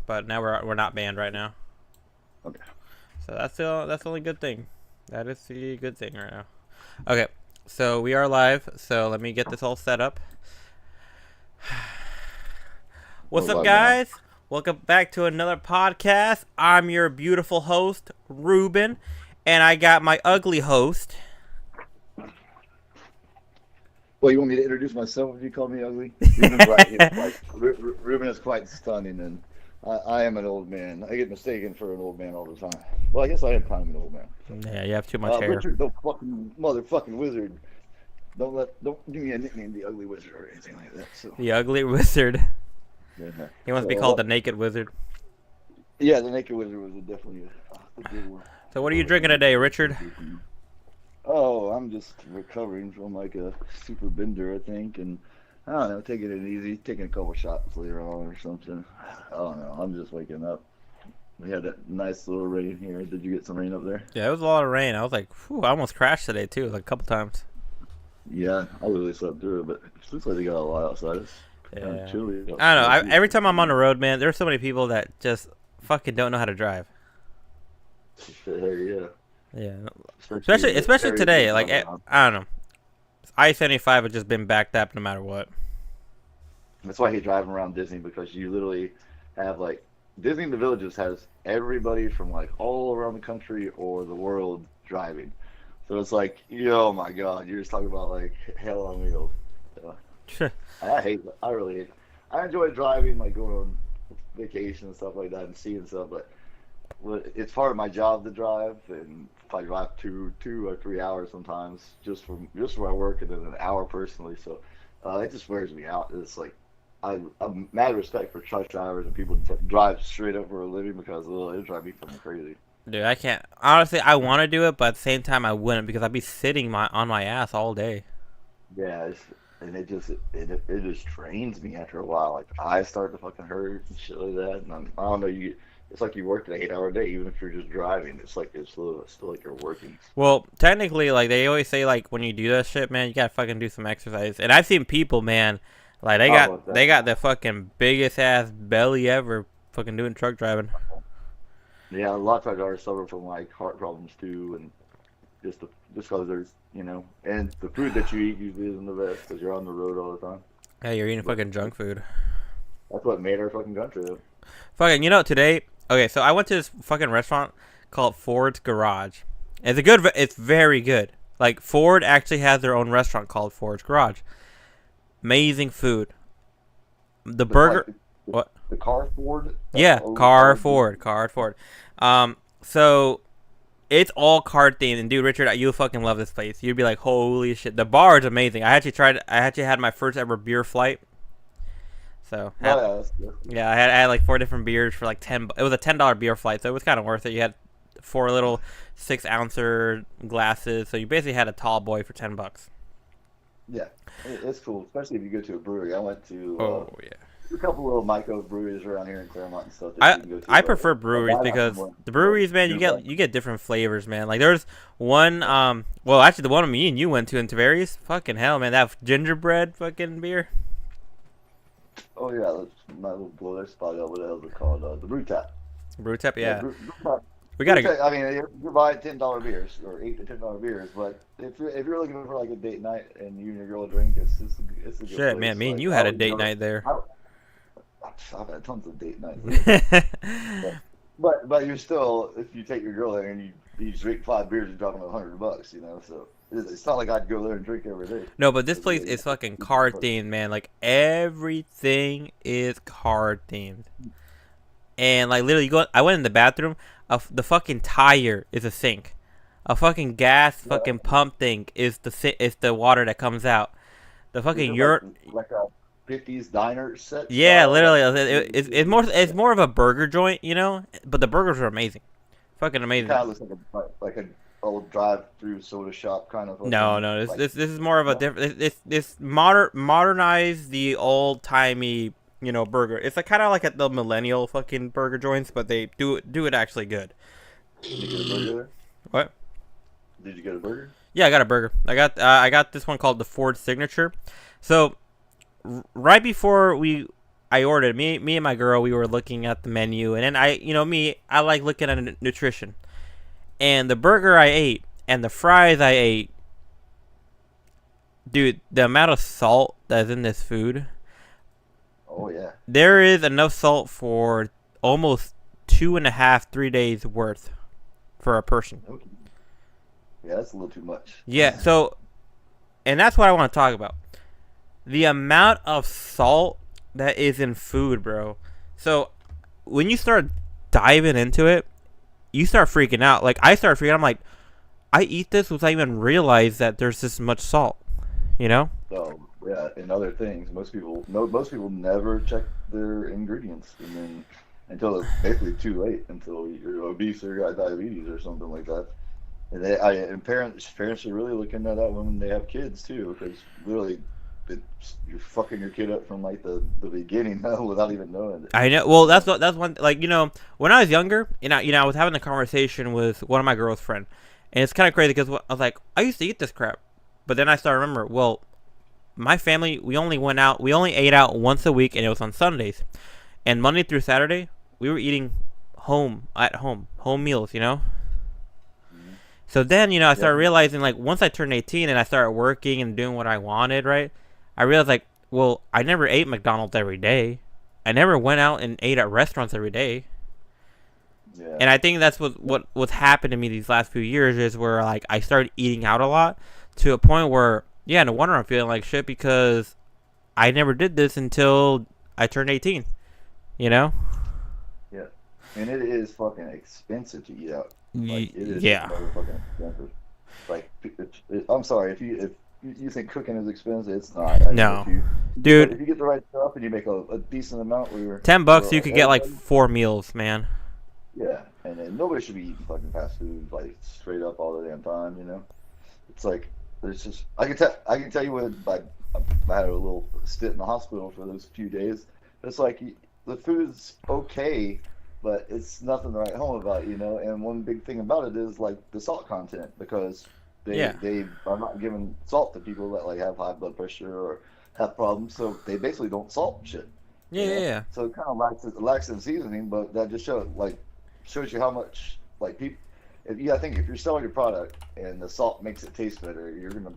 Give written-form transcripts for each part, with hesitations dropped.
but now we're not banned right now. Okay. So that's the only good thing. That is the good thing right now. Okay, so we are live. So let me get this all set up. We're What's up, live now. guys? Welcome back to another podcast. I'm your beautiful host, Ruben, and I got my ugly host. Well, you want me to introduce myself if you call me ugly? Ruben's right. He's quite, Ruben is quite stunning, and I am an old man. I get mistaken for an old man all the time. Well, I guess I am kind of an old man. Yeah, you have too much hair. Richard, the fucking motherfucking wizard. Don't give me a nickname, the ugly wizard or anything like that. So The ugly wizard. yeah. He wants to be called the naked wizard. Yeah, the naked wizard was definitely a good one. So what are you drinking today, Richard? Oh, I'm just recovering from like a super bender, I think, and I don't know, taking it easy, taking a couple shots later on or something. I don't know. I'm just waking up. We had that nice little rain here. Did you get some rain up there? Yeah, it was a lot of rain. I was like, whew, I almost crashed today too, like a couple times. Yeah, I really slept through it, but it looks like they got a lot outside. It's kind Yeah. of chilly. I don't know. Every time I'm on the road, man, there's so many people that just fucking don't know how to drive. Yeah. Yeah, especially today. Like I don't know, I-75 has just been backed up no matter what. That's why I hate driving around Disney, because you literally have like Disney in the Villages has everybody from like all around the country or the world driving. So it's like, oh my God, you're just talking about like hell on wheels. So, I really hate, I enjoy driving, like going on vacation and stuff like that and seeing stuff, but it's part of my job to drive, and if I drive two or 3 hours sometimes just for my work, and then an hour personally, so it just wears me out. It's like I'm mad respect for truck drivers and people that drive straight up for a living, because it drive me fucking crazy. Dude, I can't. Honestly, I want to do it, but at the same time, I wouldn't because I'd be sitting on my ass all day. Yeah, and it just drains me after a while. Like the eyes start to fucking hurt and shit like that. And I don't know, it's like you worked an 8 hour day, even if you're just driving. It's like still like you're working. Well, technically, like they always say, like when you do that shit, man, you gotta fucking do some exercise. And I've seen people, man, like they got the fucking biggest ass belly ever, fucking doing truck driving. Yeah, a lot of truck drivers suffer from like heart problems too, and just because there's and the food that you eat usually isn't the best because you're on the road all the time. Yeah, you're eating fucking junk food. That's what made our fucking country though. Fucking, today. Okay, so I went to this fucking restaurant called Ford's Garage. It's very good. Like Ford actually has their own restaurant called Ford's Garage. Amazing food. The burger. Like What? The car Ford? Yeah, car Ford. So it's all card themed, and dude, Richard, you'll fucking love this place. You'd be like, holy shit. The bar is amazing. I actually had my first ever beer flight. So yeah, I had like 4 different beers for like 10. It was a $10 beer flight, so it was kind of worth it. You had 4 little 6-ouncer glasses, so you basically had a tall boy for $10. Yeah, it's cool, especially if you go to a brewery. I went to Yeah. a couple little micro breweries around here in Claremont and stuff. I prefer breweries because the breweries, man, you get different flavors, man. Like there's one, well, actually the one me and you went to in Tavares, fucking hell, man, that gingerbread fucking beer. Oh yeah, let's not blow their spot up. What the hell is it called? The Brew Tap. Brew Tap, yeah. Brew Tap. We gotta go. I mean, you're buying $10 beers or $8 to $10 beers, but if you're looking for like a date night and you and your girl drink, it's a good Shit, place. man, me and Like, you had a date night there. I've had tons of date nights. but you're still, if you take your girl there and you drink 5 beers, you're talking about $100, So it's not like I'd go there and drink every day. No, but this place is fucking card themed, man. Like everything is card themed, and like literally, I went in the bathroom. The fucking tire is a sink. A fucking gas fucking pump thing is the water that comes out. The fucking like a 50s diner set. Yeah, literally, it's more of a burger joint, But the burgers are amazing, fucking amazing. It kind of looks like a old drive-through soda shop kind of. No, this is more of a different. This modernize the old timey, burger. It's like kind of like at the millennial fucking burger joints, but they do it actually good. Did you get a burger there? What? Did you get a burger? Yeah, I got a burger. I got this one called the Ford Signature. So right before we I ordered. Me and my girl, we were looking at the menu, and then I like looking at nutrition. And the burger I ate and the fries I ate, dude, the amount of salt that's in this food. Oh yeah. There is enough salt for almost 2.5, 3 days worth for a person. Okay. Yeah, that's a little too much. Yeah, so, and that's what I want to talk about. The amount of salt that is in food, bro. So, when you start diving into it, you start freaking out. Like, I start freaking out. I'm like, I eat this without even realize that there's this much salt, you know? So, yeah, and other things. Most people never check their ingredients, and then until it's basically too late, until you're obese or got diabetes or something like that. And parents should really look into that when they have kids too, because literally you're fucking your kid up from like the beginning without even knowing it. I know. Well, that's one. Like, when I was younger, I was having a conversation with one of my girl's friend, and it's kind of crazy because I was like, I used to eat this crap, but then I started to remember, well, my family, we only ate out once a week, and it was on Sundays, and Monday through Saturday we were eating home meals, So then, I started realizing, like, once I turned 18 and I started working and doing what I wanted, right? I realized, like, well, I never ate McDonald's every day. I never went out and ate at restaurants every day. Yeah. And I think that's what's happened to me these last few years is where, like, I started eating out a lot to a point where, yeah, no wonder I'm feeling like shit because I never did this until I turned 18, Yeah. And it is fucking expensive to eat out. Like, it is motherfucking expensive. Like, I'm sorry if you think cooking is expensive, it's not. No, dude. If you get the right stuff and you make a decent amount, $10 you could get like 4 meals, man. Yeah, and then nobody should be eating fucking fast food like straight up all the damn time. It's like there's just I can tell you when I had a little stint in the hospital for those few days. It's like the food's okay, but it's nothing to write home about, And one big thing about it is like the salt content, because they are not giving salt to people that like have high blood pressure or have problems, so they basically don't salt shit. Yeah. So it kind of lacks in seasoning, but that just shows you how much like people. I think if you're selling your product and the salt makes it taste better, you're gonna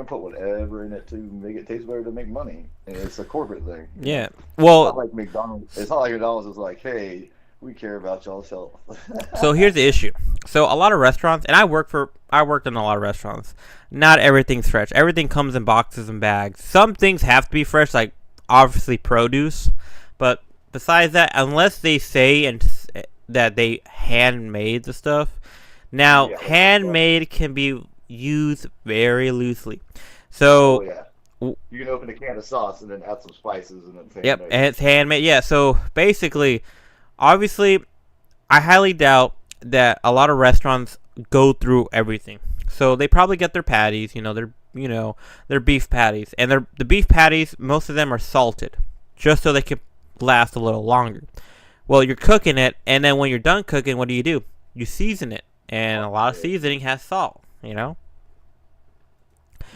put whatever in it to make it taste better to make money, and it's a corporate thing. Yeah. Well, it's not like McDonald's. It's not like McDonald's is like, hey, we care about y'all's health. So here's the issue. So a lot of restaurants, and I worked in a lot of restaurants. Not everything's fresh. Everything comes in boxes and bags. Some things have to be fresh, like obviously produce. But besides that, unless they say that they handmade the stuff, now handmade can be used very loosely. So you can open a can of sauce and then add some spices and then it's handmade. Yep, and it's handmade. Yeah. So basically, obviously, I highly doubt that a lot of restaurants go through everything. So they probably get their patties, their beef patties, and the beef patties, most of them are salted, just so they can last a little longer. Well, you're cooking it, and then when you're done cooking, what do? You season it, and a lot of seasoning has salt. The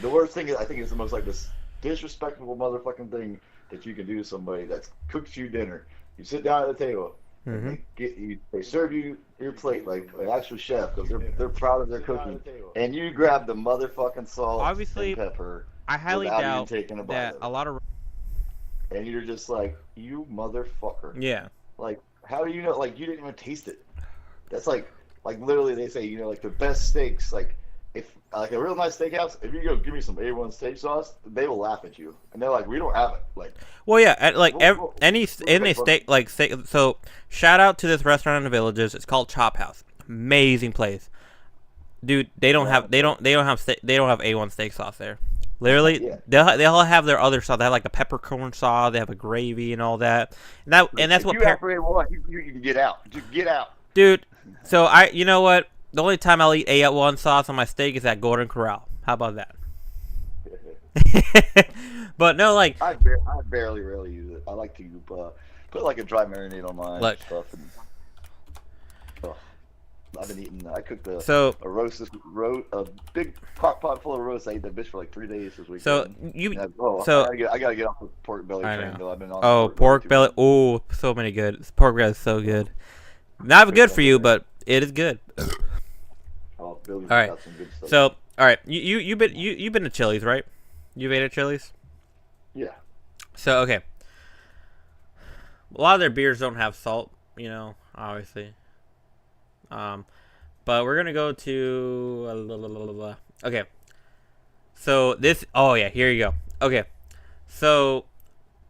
worst thing is, I think it's the most like this disrespectful motherfucking thing that you can do to somebody that's cooked you dinner. You sit down at the table. Mm-hmm. They serve you your plate like an actual chef because they're proud of their cooking, and you grab the motherfucking salt obviously, and pepper. I highly doubt that a lot of, and you're just like, you motherfucker. Yeah. Like, how do you know? Like, you didn't even taste it. That's like literally they say, like the best steaks, like if like a real nice steakhouse, if you go give me some A1 steak sauce, they will laugh at you, and they're like, we don't have it. Like, well, yeah, like any steak, like steak. So shout out to this restaurant in the Villages. It's called Chop House. Amazing place, dude. They don't have A1 steak sauce there. Literally, they'll have their other sauce. They have like a peppercorn sauce. They have a gravy and all that. And that's what you can get out. Just get out, dude. So you know what? The only time I'll eat A1 sauce on my steak is at Golden Corral. How about that? But no, like I barely really use it. I like to put like a dry marinade on mine and stuff. I've been eating. I cooked a So roast, a big crock pot full of roast. I ate that bitch for like 3 days this weekend. so I gotta get off the pork belly train though. I've been on. Oh, pork belly. Oh, so many good. Pork belly is so good. Not good for you, but it is good. All right. So, all right. You've been to Chili's, right? You've ate at Chili's. Yeah. So okay. A lot of their beers don't have salt, obviously. But we're gonna go to okay. So this. Oh yeah, here you go. Okay. So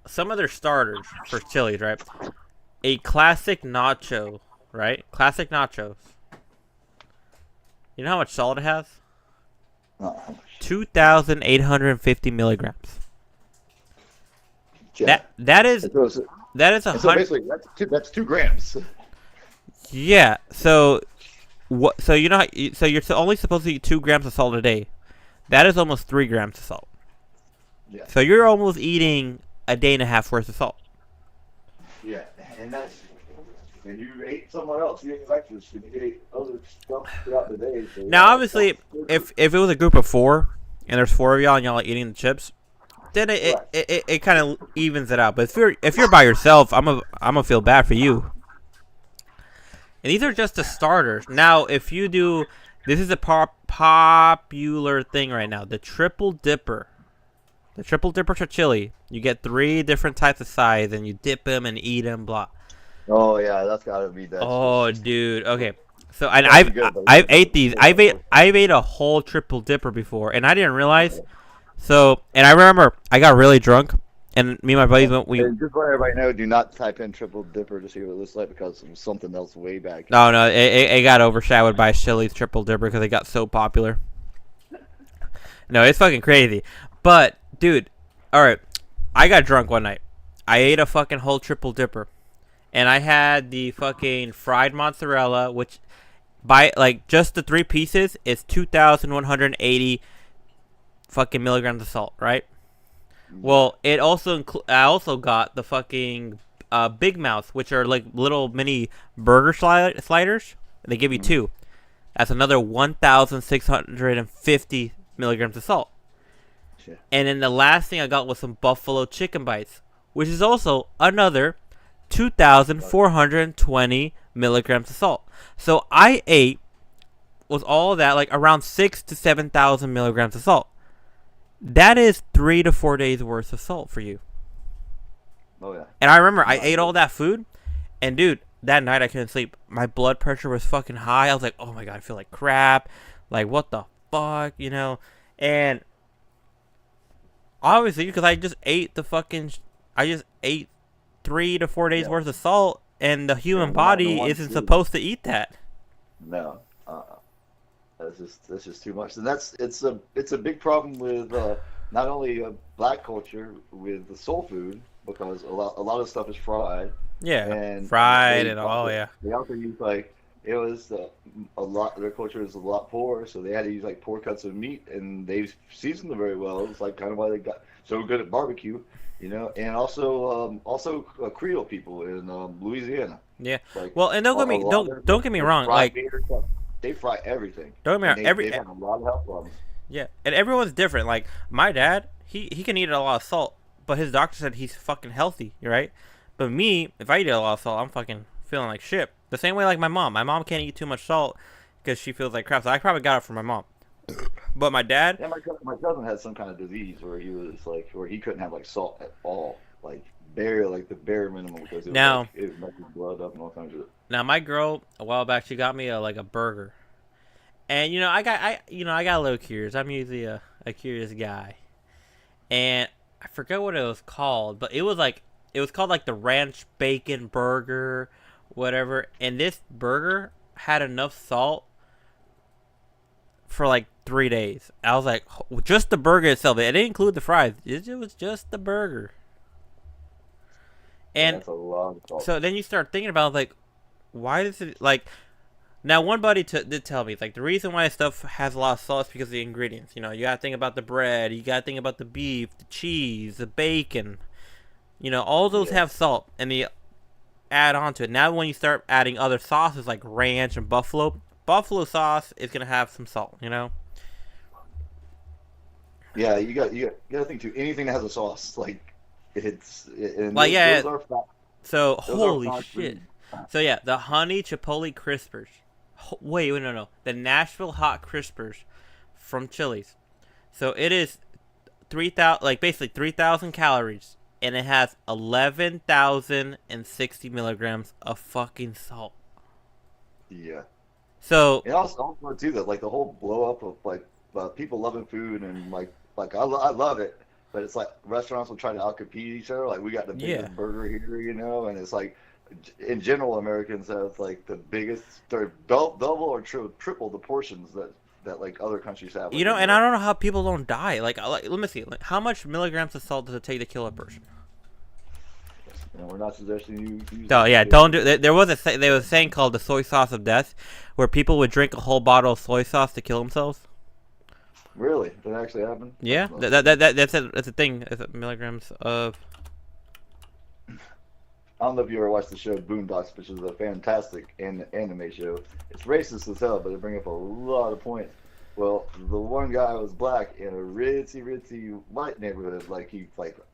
some of their starters for Chili's, right? A classic nacho, right? Classic nachos. You know how much salt it has? 2,850 milligrams. Yeah. That is so basically that's 2 grams. Yeah. So what? So you know, so you're only supposed to eat 2 grams of salt a day. That is almost 3 grams of salt. Yeah. So you're almost eating a day and a half worth of salt. Yeah, and and you ate somewhere else. You ate breakfast. You ate other stuff throughout the day. So now, obviously, if it was a group of 4 and there's 4 of y'all and y'all are eating the chips, then it kind of evens it out. But if you're by yourself, I'm gonna feel bad for you. And these are just the starters. Now, if you do, this is a popular thing right now, the triple dipper. The triple dipper to chili. You get 3 different types of sides, and you dip them and eat them. Blah. Oh yeah, that's gotta be that. Oh dude, okay. So and I've ate these. I've ate a whole triple dipper before, and I didn't realize. So and I remember I got really drunk, and me and my buddies went. Just let everybody know, do not type in triple dipper to see what it looks like because it was something else way back. No, it got overshadowed by Chili's triple dipper because it got so popular. No, it's fucking crazy. But dude, all right, I got drunk one night. I ate a fucking whole triple dipper. And I had the fucking fried mozzarella, which by like just the 3 pieces is 2,180 fucking milligrams of salt, right? Well, it also I also got the fucking Big Mouth, which are like little mini burger sliders. They give you 2. That's another 1,650 milligrams of salt. Shit. And then the last thing I got was some buffalo chicken bites, which is also another 2,420 milligrams of salt. So I ate with all of that like around 6,000 to 7,000 milligrams of salt. That is 3 to 4 days worth of salt for you. Oh yeah. And I remember I ate all that food, and dude, that night I couldn't sleep. My blood pressure was fucking high. I was like, oh my god, I feel like crap. Like what the fuck, And obviously, because I just ate 3 to 4 days worth of salt, and the human body isn't supposed to eat that. No, that's just too much, and it's a big problem with not only black culture with the soul food because a lot of stuff is fried. Yeah, and fried and all. Yeah, they also use it was a lot. Their culture is a lot poor, so they had to use like poor cuts of meat, and they seasoned them very well. It's like kind of why they got so good at barbecue. And also Creole people in Louisiana. Yeah. Well, and don't get me wrong. Like they fry everything. Don't get me wrong. They have a lot of health problems. Yeah, and everyone's different. Like my dad, he can eat a lot of salt, but his doctor said he's fucking healthy, right? But me, if I eat a lot of salt, I'm fucking feeling like shit. The same way like my mom. My mom can't eat too much salt because she feels like crap. So I probably got it from my mom. But my dad. Yeah, my cousin had some kind of disease where he was like, where he couldn't have like salt at all, like the bare minimum because it was messing blood up and all kinds of shit. Now my girl a while back, she got me a burger, and I got a little curious. I'm usually a curious guy, and I forget what it was called, but it was called like the ranch bacon burger, whatever. And this burger had enough salt for like 3 days. I was like, just the burger itself. It didn't include the fries. It was just the burger. And that's a lot of salt. So then you start thinking about like, why does it like? Now one buddy did tell me like the reason why stuff has a lot of salt is because of the ingredients. You gotta think about the bread. You gotta think about the beef, the cheese, the bacon. All those have salt, and they add on to it. Now when you start adding other sauces like ranch and buffalo, buffalo sauce is gonna have some salt. You know. Yeah, you got to think too. Anything that has a sauce, like and Like yeah. those are fat. So Those are holy fat shit. food. So yeah, the honey chipotle crispers. Wait, no. The Nashville hot crispers from Chili's. So it is 3,000, like basically 3,000 calories, and it has 11,060 milligrams of fucking salt. Yeah. So And also too that like the whole blow up of like people loving food and I love it, but it's like restaurants will try to outcompete each other. Like we got the yeah, biggest burger here, you know, and it's like in general Americans have like the biggest, they're double or triple the portions that like other countries have. you Like know, in and I Europe. don't know how people don't die. Like let me see, like, how much milligrams of salt does it take to kill a person? You know, we're not suggesting you use No, that yeah, shit. don't do. There was there was a saying called the soy sauce of death, where people would drink a whole bottle of soy sauce to kill themselves. Really? Did that actually happen? Yeah, that's a thing. It's milligrams of. I don't know if you ever watched the show Boondocks, which is a fantastic anime show. It's racist as hell, but they bring up a lot of points. Well, the one guy was black in a ritzy white neighborhood, like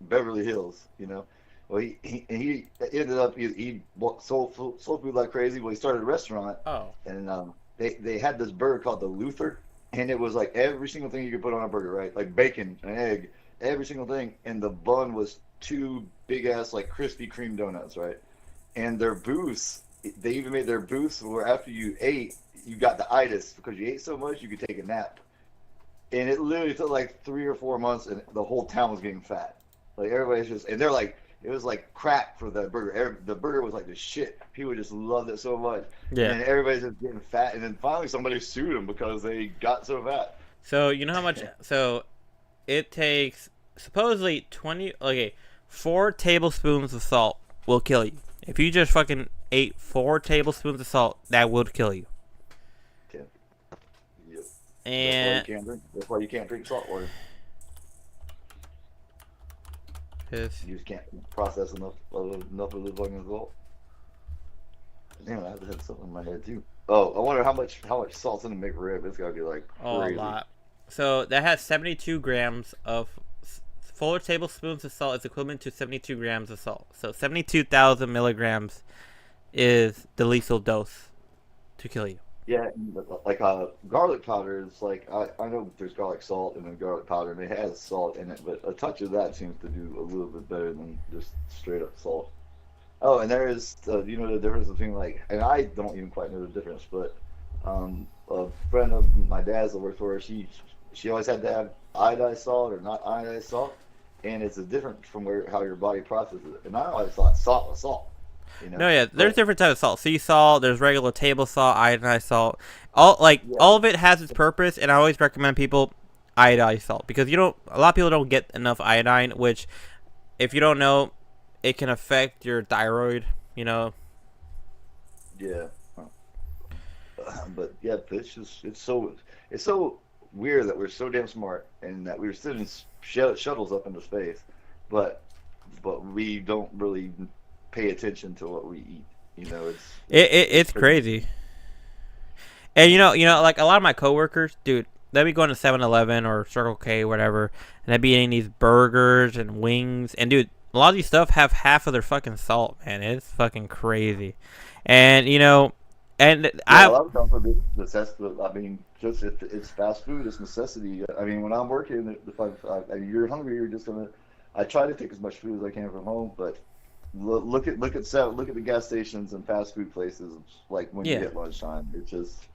Beverly Hills, you know. Well, he ended up he sold food like crazy. Well, he started a restaurant, Oh. and they had this burger called the Luther, and it was like every single thing you could put on a burger, right? Like bacon, an egg, every single thing, and the bun was two big ass like Krispy Kreme donuts, right? And their booths, they even made their booths where after you ate, you got the itis because you ate so much you could take a nap. And it literally took like 3 or 4 months, and the whole town was getting fat. Like everybody's just, and they're like, it was like crack for the burger. The burger was like the shit. People just loved it so much. Yeah. And everybody's just getting fat. And then finally somebody sued them because they got so fat. So you know how much? So it takes supposedly 4 tablespoons of salt will kill you. If you just fucking ate 4 tablespoons of salt, that would kill you. Okay. Yep. And that's why you can't drink salt water. You just can't process enough of the fucking salt. Damn, I had something in my head too. Oh, I wonder how much salt's in a McRib. It's gotta be like crazy. A lot. So that has 72 grams of 4 tablespoons of salt is equivalent to 72 grams of salt. So 72,000 milligrams is the lethal dose to kill you. Yeah, like garlic powder is like I know there's garlic salt and then garlic powder, and it has salt in it, but a touch of that seems to do a little bit better than just straight up salt. Oh, and there is you know the difference between like, and I don't even quite know the difference, but a friend of my dad's that worked for her, she always had to have iodized salt or not iodized salt, and it's a different from how your body processes it. And I always thought salt was salt. You know? No, yeah, there's different types of salt. Sea salt, there's regular table salt, iodized salt. All of it has its purpose, and I always recommend people iodized salt because a lot of people don't get enough iodine, which, if you don't know, it can affect your thyroid. You know. Yeah. But yeah, it's so weird that we're so damn smart and that we're sending shuttles up into space, but we don't really pay attention to what we eat. You know, it's crazy. And you know, like a lot of my coworkers, dude, they'd be going to 7-Eleven or Circle K, whatever, and they'd be eating these burgers and wings. And dude, a lot of these stuff have half of their fucking salt, man. It's fucking crazy. And you know, and a lot of times necessity. I mean, just it's fast food. It's necessity. I mean, when I'm working, if you're hungry, you're just gonna. I try to take as much food as I can from home, but look at the gas stations and fast food places. Like when you get lunchtime, it's just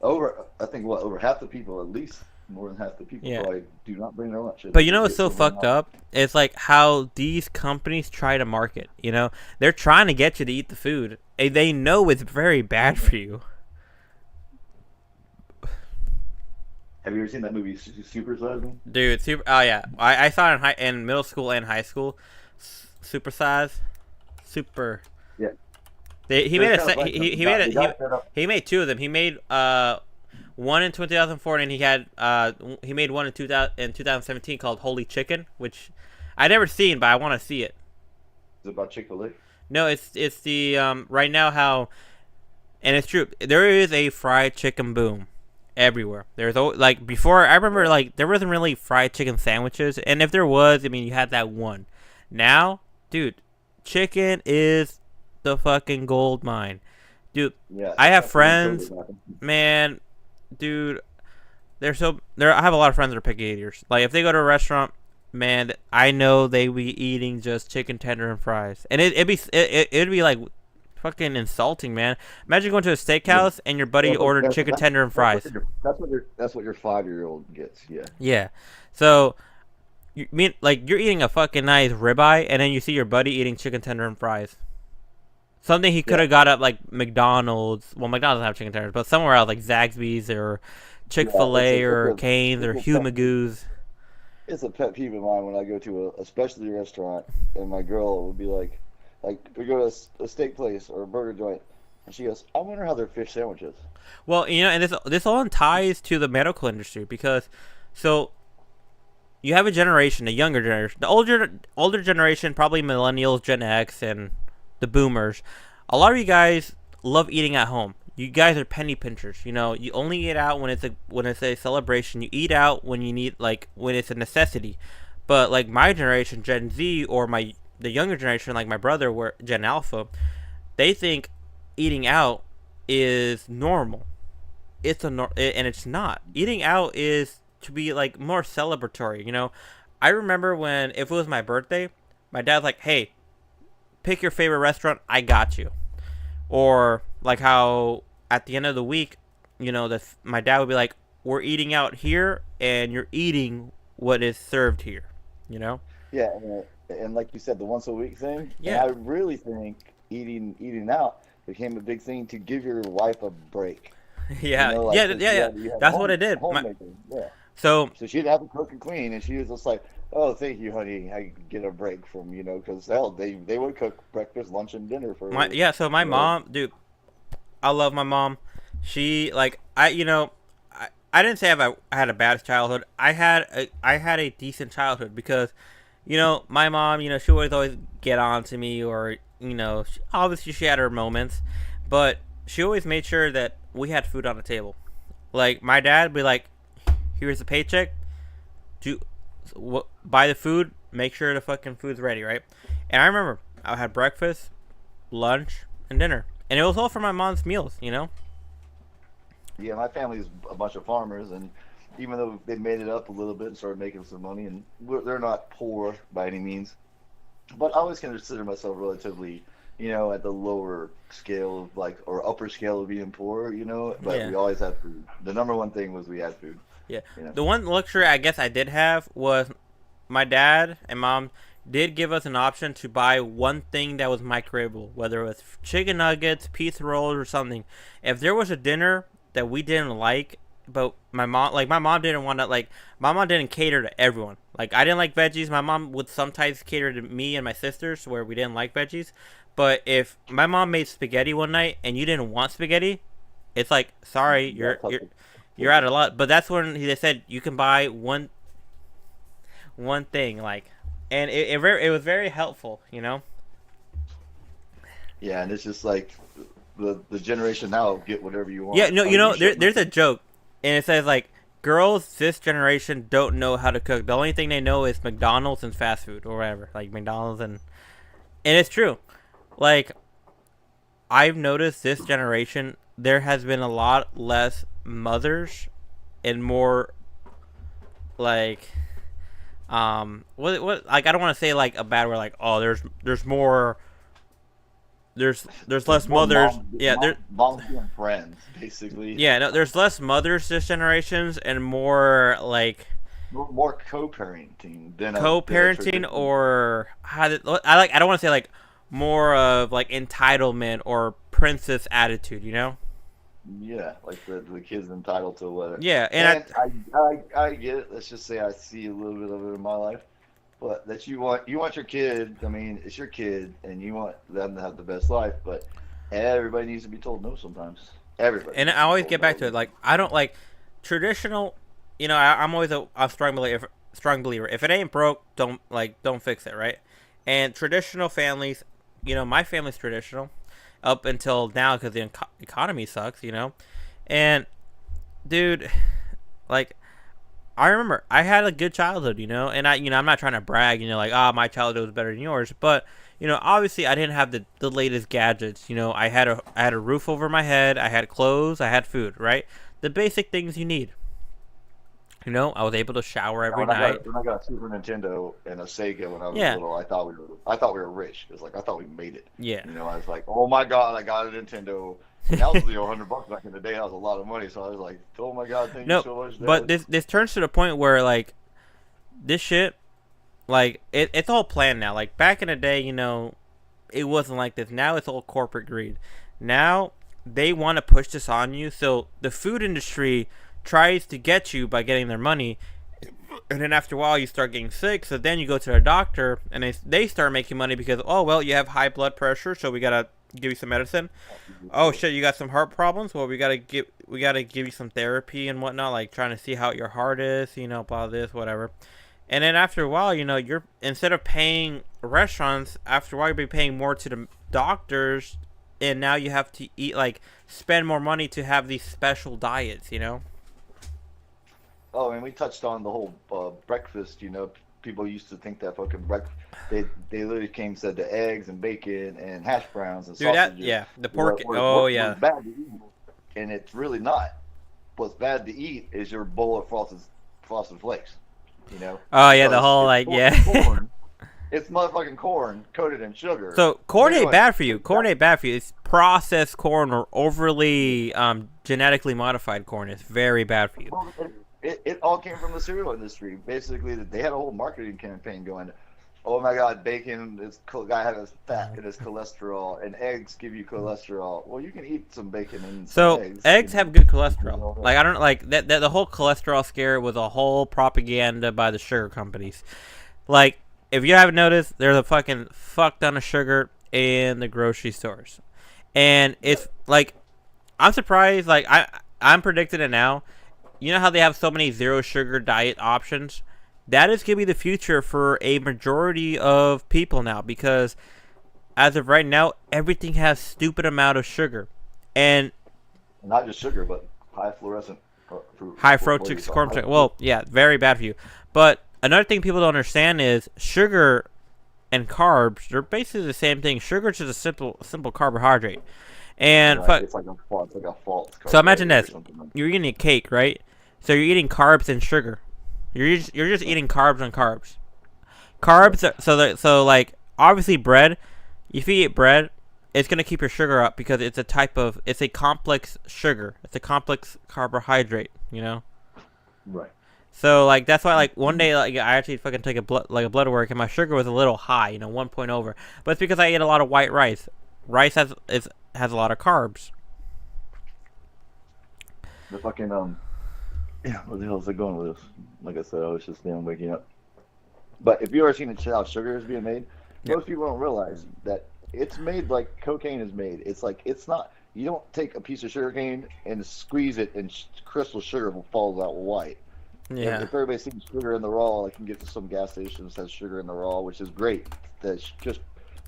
I think over half the people, at least more than half the people, probably do not bring their lunch. But you know what's so fucked up? It's like how these companies try to market. You know, they're trying to get you to eat the food. They know it's very bad for you. Have you ever seen that movie Super Size Me? Dude, oh yeah, I saw it in middle school and high school. Super Size, Super. Yeah. He made 2 of them. He made one in 2004, and he made one in 2017 called Holy Chicken, which I never seen, but I want to see it. Is it about Chick-fil-A? No, it's the right now how And it's true. There is a fried chicken boom everywhere. There's like before. I remember like there wasn't really fried chicken sandwiches, and if there was, I mean, you had that one. Now, dude, chicken is the fucking gold mine, dude. Yeah, I have friends, man, dude. I have a lot of friends that are picky eaters. Like if they go to a restaurant, man, I know they be eating just chicken tender and fries, and it'd be like fucking insulting, man. Imagine going to a steakhouse and your buddy ordered chicken tender and fries. That's what your 5-year-old gets. Yeah. Yeah. So you mean like you're eating a fucking nice ribeye, and then you see your buddy eating chicken tender and fries. Something he could have got at like McDonald's. Well, McDonald's doesn't have chicken tenders, but somewhere else like Zaxby's or Chick-fil-A or Cane's or Hugh Magoo's. It's a pet peeve of mine when I go to a specialty restaurant and my girl would be like we go to a steak place or a burger joint, and she goes, "I wonder how their fish sandwiches." Well, and this all ties to the medical industry because, so you have a generation, a younger generation, the older generation, probably millennials, Gen X, and the boomers. A lot of you guys love eating at home. You guys are penny pinchers. You know, you only eat out when it's a celebration. You eat out when you need when it's a necessity. But like my generation, Gen Z, or the younger generation, like my brother, were Gen Alpha, they think eating out is normal. And it's not. Eating out is to be like more celebratory. You know, I remember when if it was my birthday, my dad's like, "Hey, pick your favorite restaurant. I got you." Or like how at the end of the week, you know, my dad would be like, "We're eating out here, and you're eating what is served here." You know? Yeah, and like you said, the once a week thing. Yeah, I really think eating out became a big thing to give your wife a break. yeah, You know, like, yeah. That's what it did. Yeah. So she'd have to cook and clean, and she was just like, "Oh, thank you, honey. I get a break from because hell, they would cook breakfast, lunch, and dinner for So my mom, dude, I love my mom. She I didn't say I had a bad childhood. I had a decent childhood because, my mom, she would always get on to me, or obviously she had her moments, but she always made sure that we had food on the table. Like my dad would be like, "Here's the paycheck. Buy the food. Make sure the fucking food's ready, right?" And I remember I had breakfast, lunch, and dinner, and it was all for my mom's meals. Yeah, my family's a bunch of farmers, and even though they made it up a little bit and started making some money, and they're not poor by any means, but I always consider myself relatively, at the lower scale of or upper scale of being poor, but Yeah. we always had food. The number one thing was we had food. Yeah. The one luxury I guess I did have was my dad and mom did give us an option to buy one thing that was microwavable, whether it was chicken nuggets, pizza rolls, or something. If there was a dinner that we didn't like, but my mom didn't want to, my mom didn't cater to everyone. Like, I didn't like veggies. My mom would sometimes cater to me and my sisters where we didn't like veggies. But if my mom made spaghetti one night and you didn't want spaghetti, it's like, sorry, you're out of luck. But that's when they said you can buy one thing, and it was very helpful, Yeah, and it's just like the generation now, get whatever you want. Yeah, no, there's a joke, and it says girls this generation don't know how to cook. The only thing they know is McDonald's and fast food or whatever, like McDonald's and it's true. I've noticed this generation there has been a lot less mothers and more what I don't want to say a bad word there's more there's less mothers. Moms being friends, basically. Yeah, no, there's less mothers this generations and more more co-parenting than or I don't want to say more of entitlement or princess attitude, Yeah, the kid's entitled to whatever. Yeah, and I get it. Let's just say I see a little bit of it in my life, but that you want your kid. I mean, it's your kid, and you want them to have the best life. But everybody needs to be told no sometimes. Everybody. And I always get back to it. I don't like traditional. I'm always a strong believer. If it ain't broke, don't fix it, right? And traditional families, my family's traditional. up until now because the economy sucks, And dude, like I remember I had a good childhood, and I'm not trying to brag, my childhood was better than yours, but obviously I didn't have the latest gadgets. I had a roof over my head, I had clothes, I had food, right? The basic things you need. I was able to shower every night. When I got a Super Nintendo and a Sega when I was little, I thought we were rich. It was like I thought we made it. Yeah. I was like, oh my god, I got a Nintendo. And that was $100 back in the day. That was a lot of money. So I was like, oh my god, thank you so much, Dad. But this turns to the point where like this shit, like it's all planned now. Like back in the day, it wasn't like this. Now it's all corporate greed. Now they want to push this on you. So the food industry tries to get you by getting their money, and then after a while you start getting sick, so then you go to their doctor and they start making money because, oh well, you have high blood pressure, so we gotta give you some medicine. Oh shit, you got some heart problems, well we gotta give you some therapy and whatnot, like trying to see how your heart is, blah this, whatever. And then after a while, you're, instead of paying restaurants, after a while you'll be paying more to the doctors, and now you have to spend more money to have these special diets, Oh, and we touched on the whole breakfast. People used to think that fucking breakfast. They literally said the eggs and bacon and hash browns and sausages. The pork. Was bad to eat, and it's really not. What's bad to eat is your bowl of frosted flakes. Oh yeah, the whole corn. It's motherfucking corn coated in sugar. So corn ain't bad for you. Corn ain't bad for you. It's processed corn or overly genetically modified corn. It's very bad for you. It all came from the cereal industry. Basically, they had a whole marketing campaign going, oh my god, bacon is guy has fat in his cholesterol, and eggs give you cholesterol. Well, you can eat some bacon and some eggs have good cholesterol. Like I don't like that the whole cholesterol scare was a whole propaganda by the sugar companies. Like if you haven't noticed, there's a fucking fuck ton of sugar in the grocery stores, and it's like I'm surprised. Like I'm predicting it now. You know how they have so many zero sugar diet options? That is going to be the future for a majority of people now, because as of right now, everything has stupid amount of sugar. And not just sugar, but high fluorescent fruit. High fructose corn syrup. Well, yeah, very bad for you. But another thing people don't understand is sugar and carbs, they're basically the same thing. Sugar is just a simple carbohydrate. And it's like a false so imagine this: you're eating a cake, right? So you're eating carbs and sugar. You're just eating carbs and carbs. So like obviously bread. If you eat bread, it's gonna keep your sugar up because it's a complex sugar. It's a complex carbohydrate. Right. So like that's why like one day like I actually fucking took a blood work and my sugar was a little high, 1 point over. But it's because I ate a lot of white rice. Rice has a lot of carbs. The fucking yeah, where the hell is it going with this? Like I said, I was just waking up. But if you ever seen how sugar is being made, most people don't realize that it's made like cocaine is made. It's like it's not. You don't take a piece of sugar cane and squeeze it, and crystal sugar falls out white. Yeah. If everybody's seen sugar in the raw, I can get to some gas stations that has sugar in the raw, which is great. That's just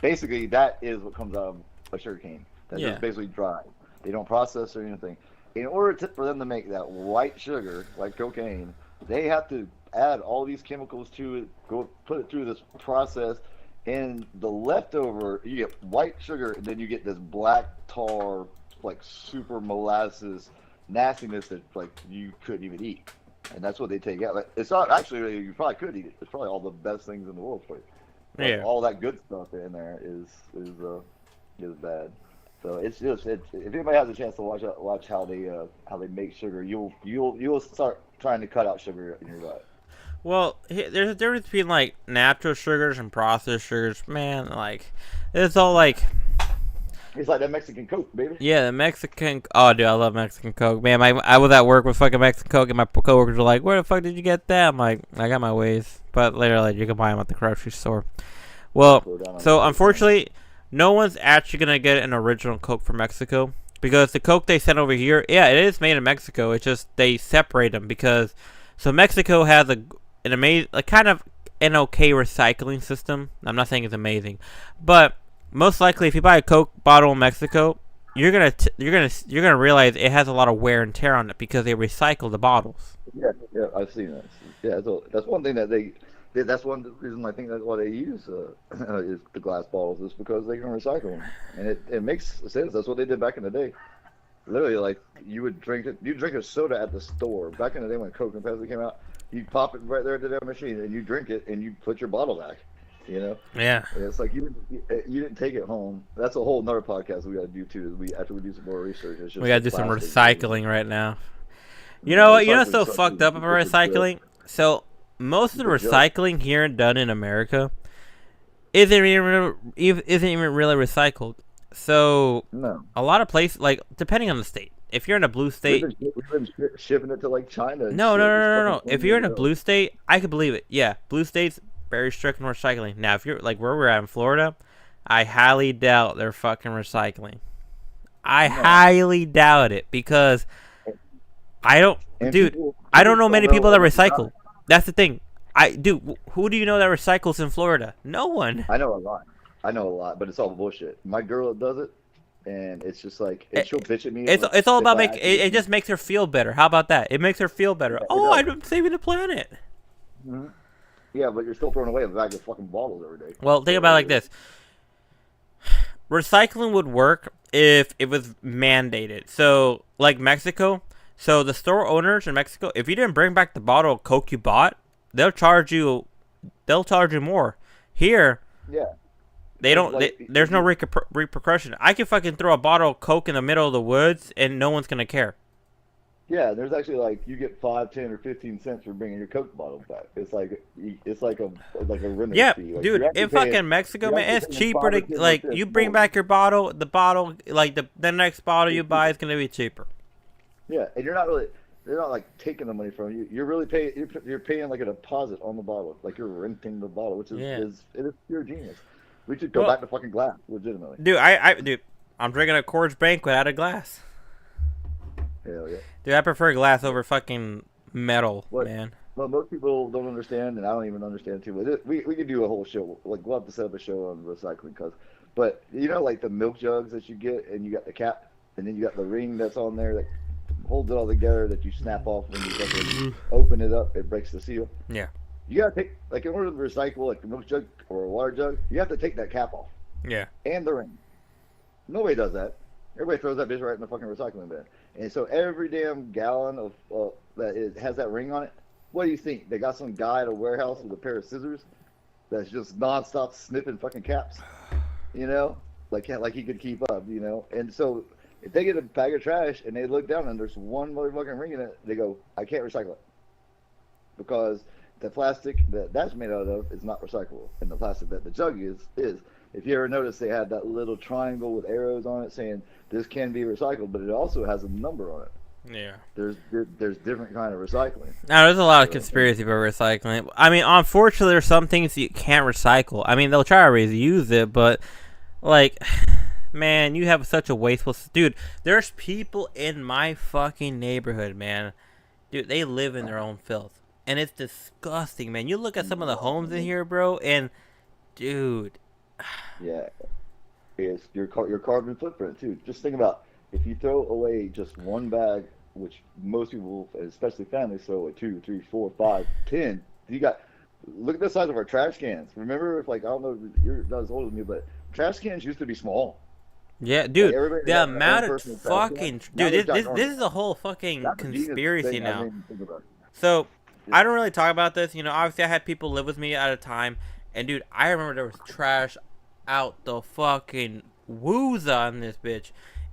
basically that is what comes out of a sugar cane. That's just basically dry. They don't process or anything. In order for them to make that white sugar, like cocaine, they have to add all these chemicals to it, go put it through this process, and the leftover, you get white sugar, and then you get this black tar, like super molasses nastiness that like you couldn't even eat. And that's what they take out. Like, it's not actually, you probably could eat it. It's probably all the best things in the world for you. Like, all that good stuff in there is bad. So it's just if anybody has a chance to watch how they make sugar, you'll start trying to cut out sugar in your diet. Well, there's a difference between like natural sugars and processed sugars, man. Like it's all like it's like that Mexican Coke, baby. Yeah, the Mexican. Oh, dude, I love Mexican Coke, man. I was at work with fucking Mexican Coke, and my coworkers were like, "Where the fuck did you get that?" I'm like, "I got my ways," but later, like, you can buy them at the grocery store. Well, so unfortunately, no one's actually gonna get an original Coke from Mexico because the Coke they sent over here, yeah, it is made in Mexico. It's just they separate them because so Mexico has an amazing, like, kind of an okay recycling system. I'm not saying it's amazing, but most likely, if you buy a Coke bottle in Mexico, you're gonna realize it has a lot of wear and tear on it because they recycle the bottles. Yeah, yeah, I've seen that. Yeah, so that's one thing that that's one reason I think that's why they use is the glass bottles is because they can recycle them, and it makes sense. That's what they did back in the day. Literally, like you drink a soda at the store. Back in the day when Coke and Pepsi came out, you pop it right there into that machine and you drink it and you put your bottle back. You know? Yeah. And it's like you didn't take it home. That's a whole nother podcast we got to do too. After we do some more research, it's just we got to do some recycling right now. You know what? You know what's so fucked up about recycling? So most of the recycling here done in America isn't even really recycled. So no. A lot of places, like depending on the state, if you're in a blue state, we've been shipping it to like China. No. If you're in a blue state, I could believe it. Yeah, blue states very strict on recycling. Now, if you're like where we're at in Florida, I highly doubt they're fucking recycling. I highly doubt it because I don't know many people that recycle. That's the thing. Who do you know that recycles in Florida? No one. I know a lot, but it's all bullshit. My girl does it, and it's just like she'll bitch at me. It's all about it just makes her feel better. How about that? It makes her feel better. Yeah, I'm saving the planet. Mm-hmm. Yeah, but you're still throwing away a bag of fucking bottles every day. Well, think about it like this. Recycling would work if it was mandated. So, like Mexico, so the store owners in Mexico, if you didn't bring back the bottle of Coke you bought, they'll charge you more. Here, yeah. They don't. There's no repercussion. I can fucking throw a bottle of Coke in the middle of the woods, and no one's gonna care. Yeah, there's actually like you get 5, 10, or 15 cents for bringing your Coke bottle back. It's like a rental fee. Like, dude, in fucking Mexico, man, it's cheaper to like you bring back your bottle. The bottle, like the next bottle you buy is gonna be cheaper. Yeah, and they're not like taking the money from you. You're really paying. You're paying like a deposit on the bottle, like you're renting the bottle, which is pure genius. We should go back to fucking glass, legitimately. Dude, I'm drinking a Coors Banquet out of glass. Hell yeah. Dude, I prefer glass over fucking metal, man. Well, most people don't understand, and I don't even understand too. But we could do a whole show. Like, we'll have to set up a show on recycling, but you know, like the milk jugs that you get, and you got the cap, and then you got the ring that's on there that holds it all together that you snap off when you open it up. It breaks the seal. Yeah. You gotta take, like, in order to recycle like a milk jug or a water jug, you have to take that cap off. Yeah. And the ring. Nobody does that. Everybody throws that bitch right in the fucking recycling bin. And so every damn gallon of has that ring on it. What do you think? They got some guy at a warehouse with a pair of scissors that's just nonstop snipping fucking caps. You know, like he could keep up. You know, and so if they get a bag of trash and they look down and there's one motherfucking ring in it, they go, I can't recycle it because the plastic that's made out of is not recyclable, and the plastic that the jug is. If you ever notice, they had that little triangle with arrows on it saying this can be recycled, but it also has a number on it. Yeah. There's different kind of recycling. Now, there's a lot of conspiracy about recycling. I mean, unfortunately, there's some things you can't recycle. I mean, they'll try to reuse it, but like, man, you have such a wasteful dude. There's people in my fucking neighborhood, man. Dude, they live in their own filth. And it's disgusting, man. You look at some of the homes in here, bro, and dude. Yeah. It's your carbon footprint, too. Just think about if you throw away just one bag, which most people, especially families, throw away 2, 3, 4, 5, 10. Look at the size of our trash cans. Remember, if, like, I don't know if you're not as old as me, but trash cans used to be small. Yeah, dude, like the amount of fucking... Dude, this is a whole fucking conspiracy now. So... I don't really talk about this. You know, obviously I had people live with me at a time. And, dude, I remember there was trash out the fucking wooza on this bitch.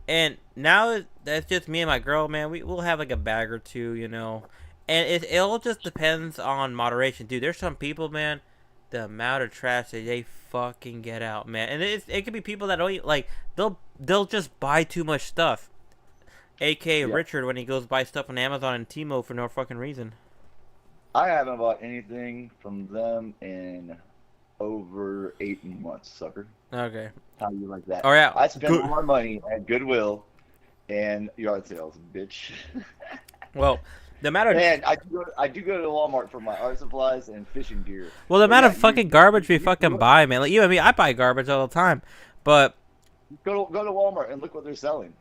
And now that's just me and my girl, man. We'll have, like, a bag or two, you know. And it all just depends on moderation. Dude, there's some people, man, the amount of trash that they fucking get out, man. And it could be people that don't, like, they'll just buy too much stuff. A.K.A. Richard when he goes buy stuff on Amazon and Timo for no fucking reason. I haven't bought anything from them in over 8 months, sucker. Okay. How you like that? Oh, yeah. I spend all my money at Goodwill and yard sales, bitch. Well, the amount of... Man, I do go to Walmart for my art supplies and fishing gear. Well, the amount of fucking garbage we fucking buy, man. Like, you and me, I buy garbage all the time. But go to Walmart and look what they're selling.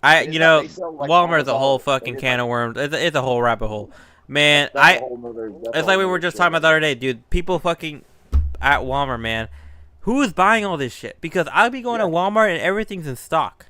They sell like Walmart is a whole fucking can of worms. It's a whole rabbit hole, man. That's a whole nother. It's like we were just talking about the other day, dude. People fucking at Walmart, man. Who is buying all this shit? Because I'll be going to Walmart and everything's in stock.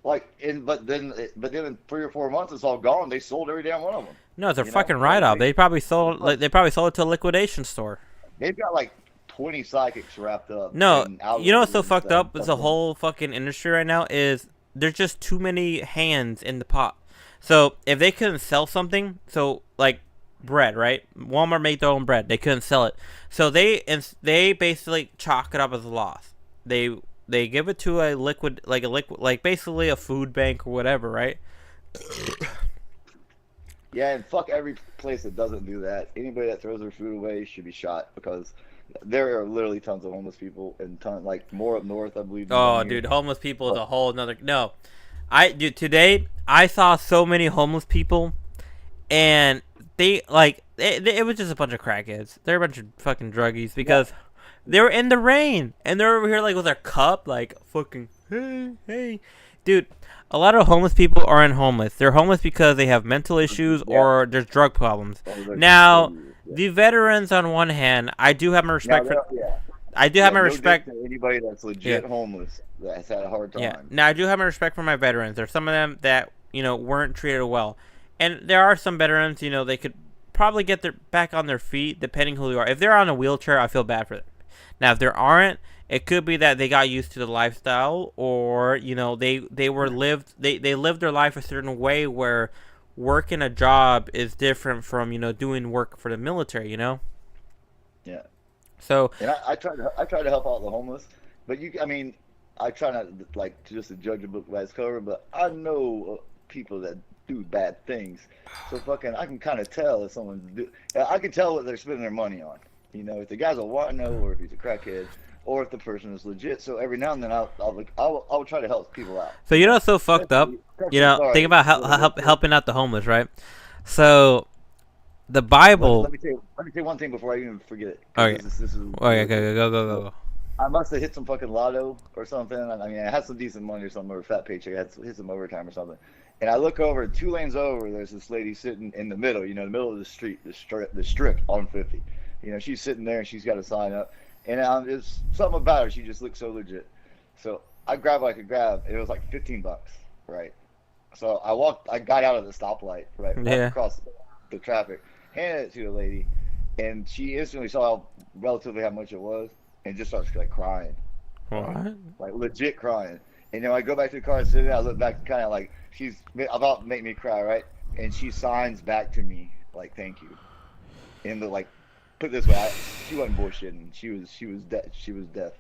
But then in 3 or 4 months it's all gone. They sold every damn one of them. No, it's a fucking write-off. They probably sold it to a liquidation store. They've got like 20 psychics wrapped up. No, you know what's so fucked up? It's the whole fucking industry right now is there's just too many hands in the pot. So if they couldn't sell something, so like bread, right? Walmart made their own bread. They couldn't sell it, so they basically chalk it up as a loss. They give it to a liquid, like basically a food bank or whatever, right? Yeah, and fuck every place that doesn't do that. Anybody that throws their food away should be shot because there are literally tons of homeless people and like more up north, I believe. Oh, dude, homeless people is a whole another. No, today I saw so many homeless people, and they it was just a bunch of crackheads. They're a bunch of fucking druggies because they were in the rain and they're over here like with their cup, like fucking hey, dude. A lot of homeless people aren't homeless. They're homeless because they have mental issues or there's drug problems. Now, the veterans, on one hand, I do have my respect for. I do have my respect to anybody that's legit homeless that's had a hard time. Yeah. Now, I do have my respect for my veterans. There's some of them that weren't treated well, and there are some veterans. They could probably get their back on their feet depending who they are. If they're on a wheelchair, I feel bad for them. Now, if there aren't, it could be that they got used to the lifestyle, or they lived their life a certain way where working a job is different from doing work for the military. Yeah. So. And I try to help out the homeless, but I try not to just judge a book by its cover, but I know people that do bad things, so fucking I can kind of tell if I can tell what they're spending their money on. If the guy's a wino or if he's a crackhead. Or if the person is legit. So every now and then I'll try to help people out. So it's so fucked up. Think about helping out the homeless, right? So the Bible. Let me say one thing before I even forget it. Okay. Go. I must have hit some fucking lotto or something. I had some decent money or something, or a fat paycheck. I had hit some overtime or something. And I look over, 2 lanes over, there's this lady sitting in the middle. The middle of the street, the strip on 50. She's sitting there and she's got a sign up. And it's something about her. She just looks so legit. So I grabbed what I could grab. It was like $15, right? So I got out of the stoplight, right? Walked across the traffic, handed it to the lady, and she instantly saw how much it was, and just starts like crying. What? Like legit crying. And then I go back to the car and sit there. I look back, kind of like she's about to make me cry, right? And she signs back to me like, "Thank you." In the put it this way, she wasn't bullshitting. She was deaf.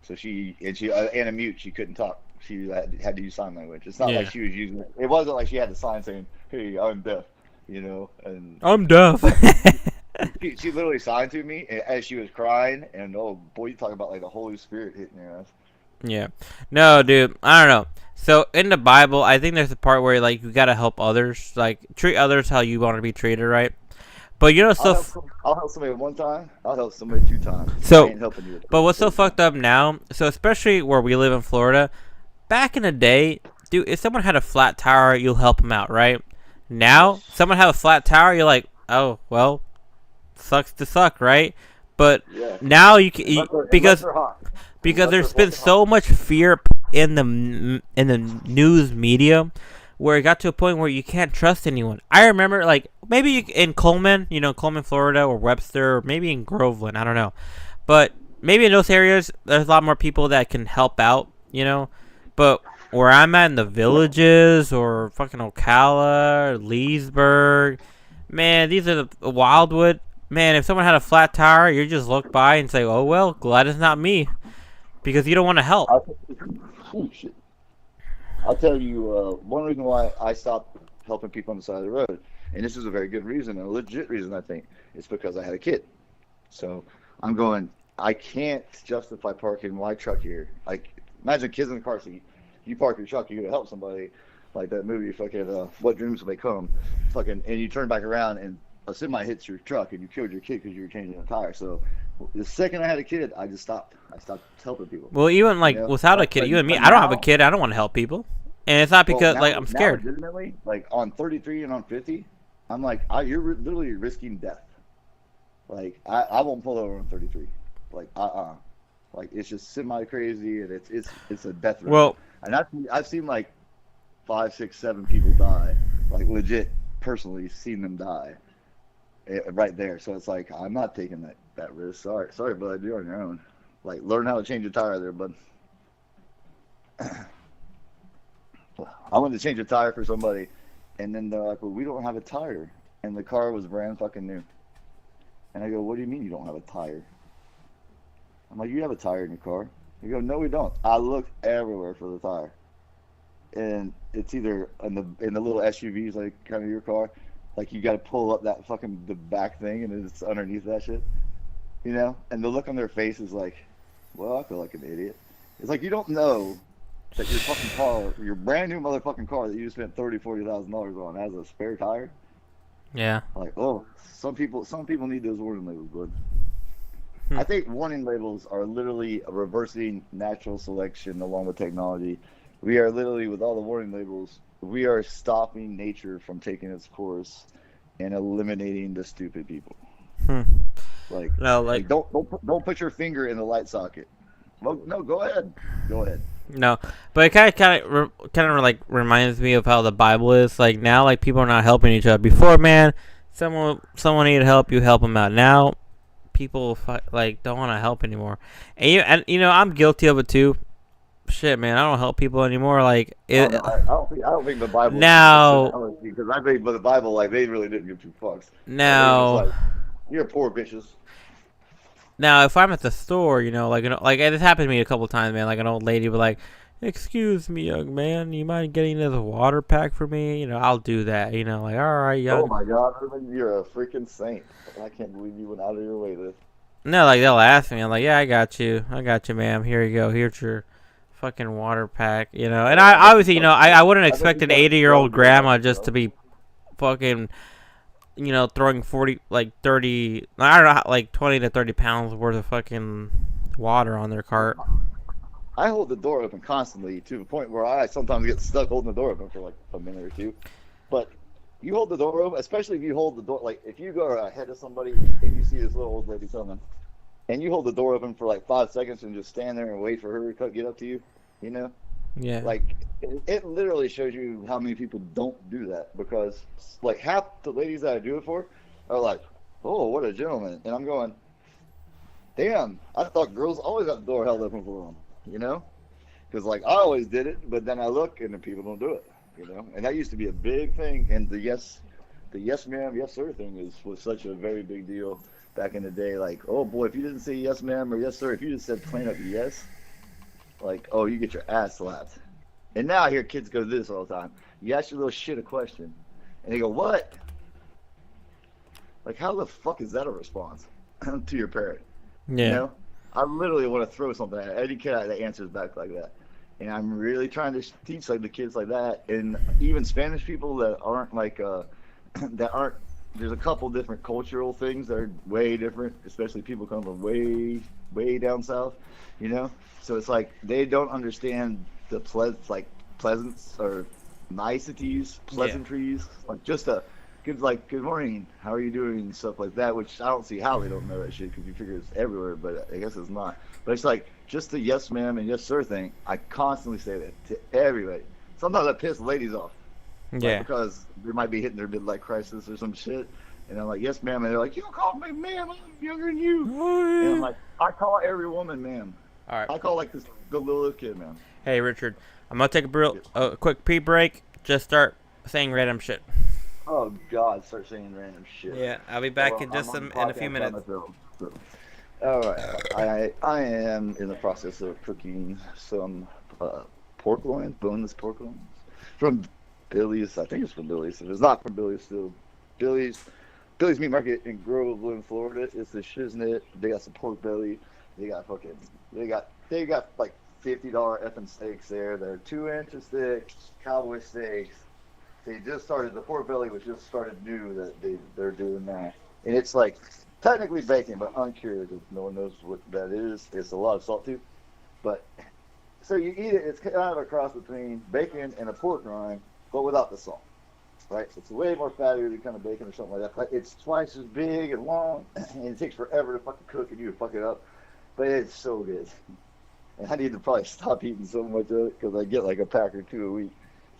So and a mute. She couldn't talk. She had to use sign language. It's not like she was using it. It wasn't like she had the sign saying, "Hey, I'm deaf," And I'm deaf. she literally signed to me as she was crying. And oh boy, you talk about like the Holy Spirit hitting your ass. Yeah. No, dude. I don't know. So in the Bible, I think there's a part where you gotta help others, treat others how you want to be treated, right? But I'll help somebody one time. I'll help somebody 2 times. So, I ain't helping you. But what's so fucked up now? So especially where we live in Florida, back in the day, dude, if someone had a flat tire, you'll help them out, right? Now, someone have a flat tire, you're like, oh well, sucks to suck, right? But now you can because there's been so much fear in the news media, where it got to a point where you can't trust anyone. I remember, maybe in Coleman, Coleman, Florida, or Webster, or maybe in Groveland, I don't know. But maybe in those areas, there's a lot more people that can help out, But where I'm at in the villages, or fucking Ocala, or Leesburg, man, these are the Wildwood. Man, if someone had a flat tire, you just look by and say, oh, well, glad it's not me. Because you don't want to help. Oh, shit. I'll tell you one reason why I stopped helping people on the side of the road, and this is a very good reason, a legit reason, I think, it's because I had a kid. So I'm going, I can't justify parking my truck here. Imagine kids in the car seat. You park your truck, you're going to help somebody, like that movie, fucking, What Dreams May Come, fucking, and you turn back around and a semi hits your truck and you killed your kid because you were changing a tire. So The second I had a kid, I just stopped. I stopped helping people. Well, even like without a kid, you and me, I don't have a kid. I don't want to help people, and it's not because like I'm scared. Now, legitimately, like on 33 and on 50, I'm like, you're literally risking death. Like I won't pull over on 33. Like like it's just semi crazy, and it's a death run. Well, and I've seen like 5, 6, 7 people die, like legit personally seen them die right there. So it's like I'm not taking that risk. Sorry, bud, you're on your own. Like learn how to change a tire there, bud. I wanted to change a tire for somebody, and then they're like, well, we don't have a tire, and the car was brand fucking new. And I go, what do you mean you don't have a tire? I'm like, you have a tire in your car. You go, no, we don't. I looked everywhere for the tire, and it's either in the little SUVs, like kind of your car, like you got to pull up that fucking the back thing, and it's underneath that shit, you know. And the look on their face is like, well, I feel like an idiot. It's like you don't know that your fucking car, your brand new motherfucking car that you spent $30,000-$40,000 on, has a spare tire. Yeah. Like, oh, some people need those warning labels, bud. I think warning labels are literally reversing natural selection along with technology. We are literally, with all the warning labels, we are stopping nature from taking its course and eliminating the stupid people. Like, no, like don't put your finger in the light socket. Well, no, go ahead. No, but it kind of like reminds me of how the Bible is. Like now, like people are not helping each other. Before, man, someone needed help, you help them out. Now, people like don't want to help anymore. And you know, I'm guilty of it too. Shit, man, I don't help people anymore. Like I don't think the Bible. Now, because I think, but the Bible, like they really didn't give two fucks. Now, like, you're poor bitches. Now, if I'm at the store, you know, like this happened to me a couple times, man. Like an old lady would like, "Excuse me, young man, you mind getting this water pack for me?" You know, I'll do that. You know, like, all right, young. Oh my God, you're a freaking saint! I can't believe you went out of your way to. No, like they'll ask me, I'm like, "Yeah, I got you, ma'am. Here you go. Here's your fucking water pack." You know, and I obviously, you know, I wouldn't expect an 80-year-old grandma just to be fucking, you know, throwing 30, I don't know, like 20 to 30 pounds worth of fucking water on their cart. I hold the door open constantly to the point where I sometimes get stuck holding the door open for like a minute or two. But you hold the door open, especially if you hold the door, like if you go ahead of somebody and you see this little old lady coming, and you hold the door open for like 5 seconds and just stand there and wait for her to get up to you, you know? Yeah. Like, it literally shows you how many people don't do that, because like half the ladies that I do it for are like, oh, what a gentleman. And I'm going, damn, I thought girls always got the door held open for them, you know? Because like I always did it, but then I look and the people don't do it, you know? And that used to be a big thing. And the yes ma'am, yes sir thing was such a very big deal back in the day. Like, oh boy, if you didn't say yes ma'am or yes sir, if you just said plain up yes, like, oh, you get your ass slapped. And now I hear kids go this all the time. You ask your little shit a question, and they go, what? Like, how the fuck is that a response to your parent? Yeah. You know? I literally want to throw something at any kid that answers back like that. And I'm really trying to teach like the kids like that. And even Spanish people that aren't like, there's a couple different cultural things that are way different, especially people come from way, way down south, you know? So it's like they don't understand the pleasance or niceties, pleasantries, like just a good morning, how are you doing, and stuff like that. Which I don't see how they don't know that shit, because you figure it's everywhere, but I guess it's not. But it's like just the yes ma'am and yes sir thing. I constantly say that to everybody. Sometimes I piss ladies off, Yeah. like, because they might be hitting their midlife crisis or some shit, and I'm like, yes ma'am, and they're like, you call me ma'am, I'm younger than you, and I'm like, I call every woman ma'am. All right. I call like the littlest kid, man. Hey, Richard, I'm gonna take a quick pee break. Just start saying random shit. Oh God, start saying random shit. Yeah, I'll be back in just in a few minutes. All right, I am in the process of cooking some pork loins, boneless pork loins, from Billy's. I think it's from Billy's. If it's not from Billy's, still Billy's Meat Market in Groveland, Florida. It's the shiznit. They got some pork belly. They got like $50 effing steaks there. They're 2-inch steaks, cowboy steaks. They just started, the pork belly was just started new, that they're doing that. And it's like technically bacon, but uncured. If no one knows what that is. It's a lot of salt too. But so you eat it. It's kind of a cross between bacon and a pork rind, but without the salt. Right? It's way more fatty than kind of bacon or something like that. But it's twice as big and long, and it takes forever to fucking cook, and you fuck it up. But it's so good. And I need to probably stop eating so much of it because I get like a pack or two a week.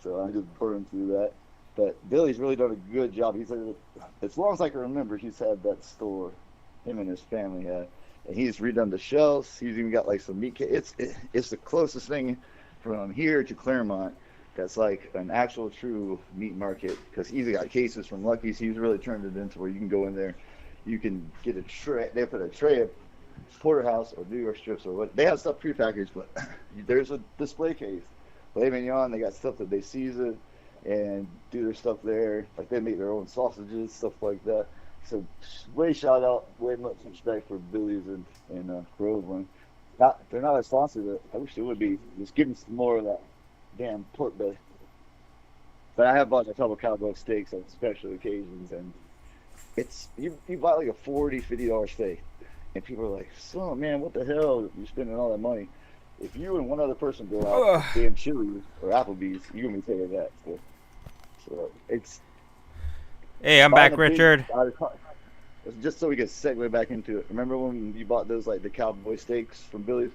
So I just burn through that. But Billy's really done a good job. He's like, as long as I can remember, he's had that store. Him and his family had, and he's redone the shelves. He's even got like some meat. It's the closest thing from here to Claremont that's like an actual true meat market because he's got cases from Lucky's. He's really turned it into where you can go in there, you can get a tray. They put a tray of porterhouse or New York strips or what. They have stuff prepackaged, but there's a display case. Filet mignon. They got stuff that they season and do their stuff there. Like they make their own sausages, stuff like that. So way shout out, way much respect for Billy's and Groveland. They're not a sponsor, but I wish they would be. Just give them some more of that damn pork belly. But I have bought a couple cowboy steaks on special occasions, and it's you buy like a $40-$50 steak, and people are like, "So man, what the hell? You're spending all that money." If you and one other person go out to damn Chili's or Applebee's, you're gonna be paying that. So it's. Hey, I'm back, Richard. Just so we can segue back into it. Remember when you bought those like the cowboy steaks from Billy's?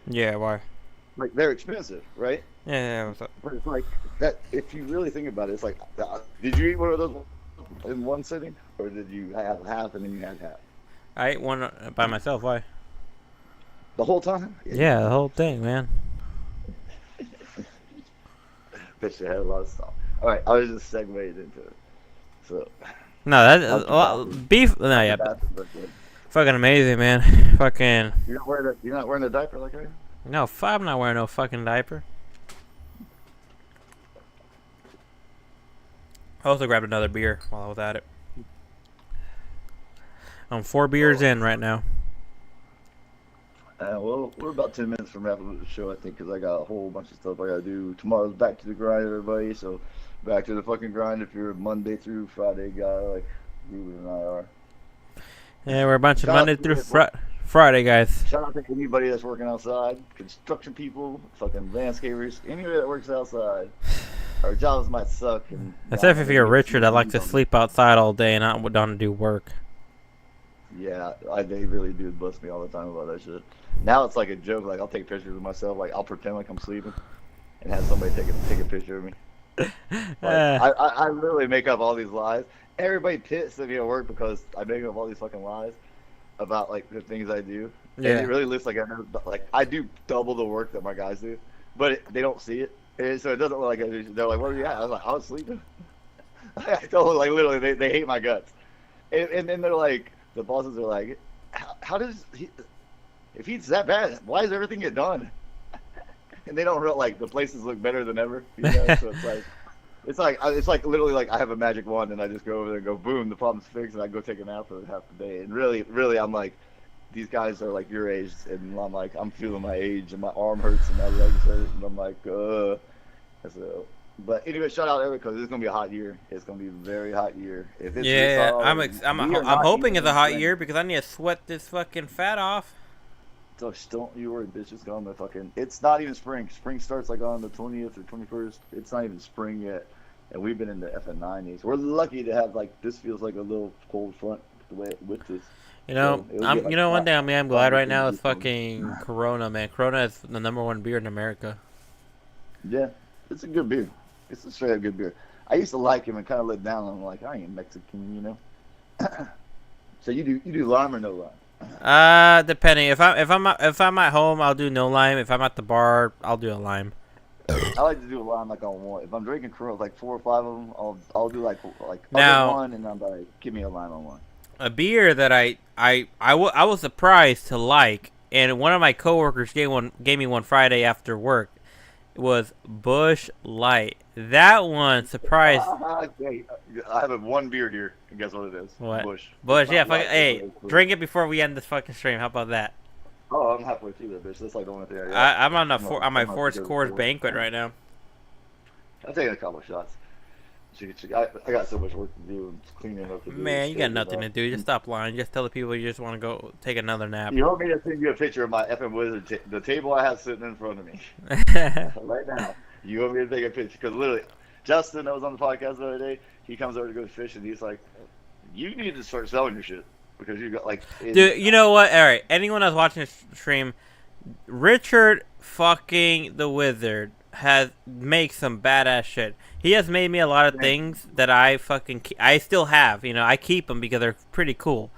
Yeah, why? Like they're expensive, right? Yeah, what's up? But it's like that. If you really think about it, it's like, did you eat one of those in one sitting, or did you have half and then you had half? I ate one by myself. Why? The whole time? Yeah, the whole thing, man. Bet you had a lot of stuff. All right, I was just segued into it. So. No, that beef. No, yeah, fucking amazing, man. Fucking. You're not wearing a diaper like I am? No, I'm not wearing no fucking diaper. I also grabbed another beer while I was at it. I'm 4 beers in right now. Well, we're about 10 minutes from wrapping up the show, I think, because I got a whole bunch of stuff I got to do. Tomorrow's back to the grind, everybody, so back to the fucking grind if you're a Monday through Friday guy like Ruben and I are. Yeah, we're a bunch of Monday through Friday guys. Shout out to anybody that's working outside, construction people, fucking landscapers, anybody that works outside. Our jobs might suck. Except if you're Richard, I like to sleep outside all day and not don't do work. Yeah, they really do bust me all the time about that shit. Now it's like a joke. Like I'll take pictures of myself. Like I'll pretend like I'm sleeping, and have somebody take a picture of me. Like, I literally make up all these lies. Everybody pits at me at work because I make up all these fucking lies about like the things I do. Yeah. And it really looks like I do double the work that my guys do, but they don't see it, and so it doesn't look like I do. They're like, "Where are you at?" I was like, "I was sleeping." I told them like literally they hate my guts, and then they're like. The bosses are like, how does he, if he's that bad, why does everything get done? And they don't real like the places look better than ever. You know? So it's like literally like I have a magic wand and I just go over there and go boom, the problem's fixed, and I go take a nap for half the day. And really I'm like, these guys are like your age, and I'm like I'm feeling my age, and my arm hurts and my legs hurt, and I'm like so. But anyway, shout out everyone because it's gonna be a hot year. It's gonna be a very hot year. If it's I'm hoping it's a hot year because I need to sweat this fucking fat off. So don't you worry, bitch. It's gonna fucking. It's not even spring. Spring starts like on the 20th or 21st. It's not even spring yet, and we've been in the effing 90s. We're lucky to have like this. Feels like a little cold front the way with this. You know, so one thing I'm glad right now is fucking Corona, man. Corona is the #1 beer in America. Yeah, it's a good beer. It's a straight up good beer. I used to like him and kind of let down. I'm like, I ain't Mexican, you know. So you do lime or no lime? Depending. If I'm at home, I'll do no lime. If I'm at the bar, I'll do a lime. I like to do a lime like on one. If I'm drinking Corona, like 4 or 5 of them, I'll do like now, one, and I'm like, give me a lime on one. A beer that I was surprised to like, and one of my coworkers gave me one Friday after work. Was Busch Light. That one surprised. Okay. I have one beer here. And guess what it is? What? Busch. Yeah. Hey, drink it before we end this fucking stream. How about that? Oh, I'm halfway through that bitch. That's like the only thing I got. I'm on my fourth course banquet right now. I'm taking a couple of shots. I got so much work to do and cleaning up to do. Man, you got nothing to do. Just stop lying. Just tell the people you just want to go take another nap. You want me to send you a picture of my effing wizard, the table I have sitting in front of me right now? You want me to take a picture? Because literally, Justin, that was on the podcast the other day, he comes over to go fish, and he's like, "You need to start selling your shit because you got like." Dude, you know what? All right, anyone that's watching this stream, Richard fucking the Wizard has makes some badass shit. He has made me a lot of things that I still have. You know, I keep them because they're pretty cool.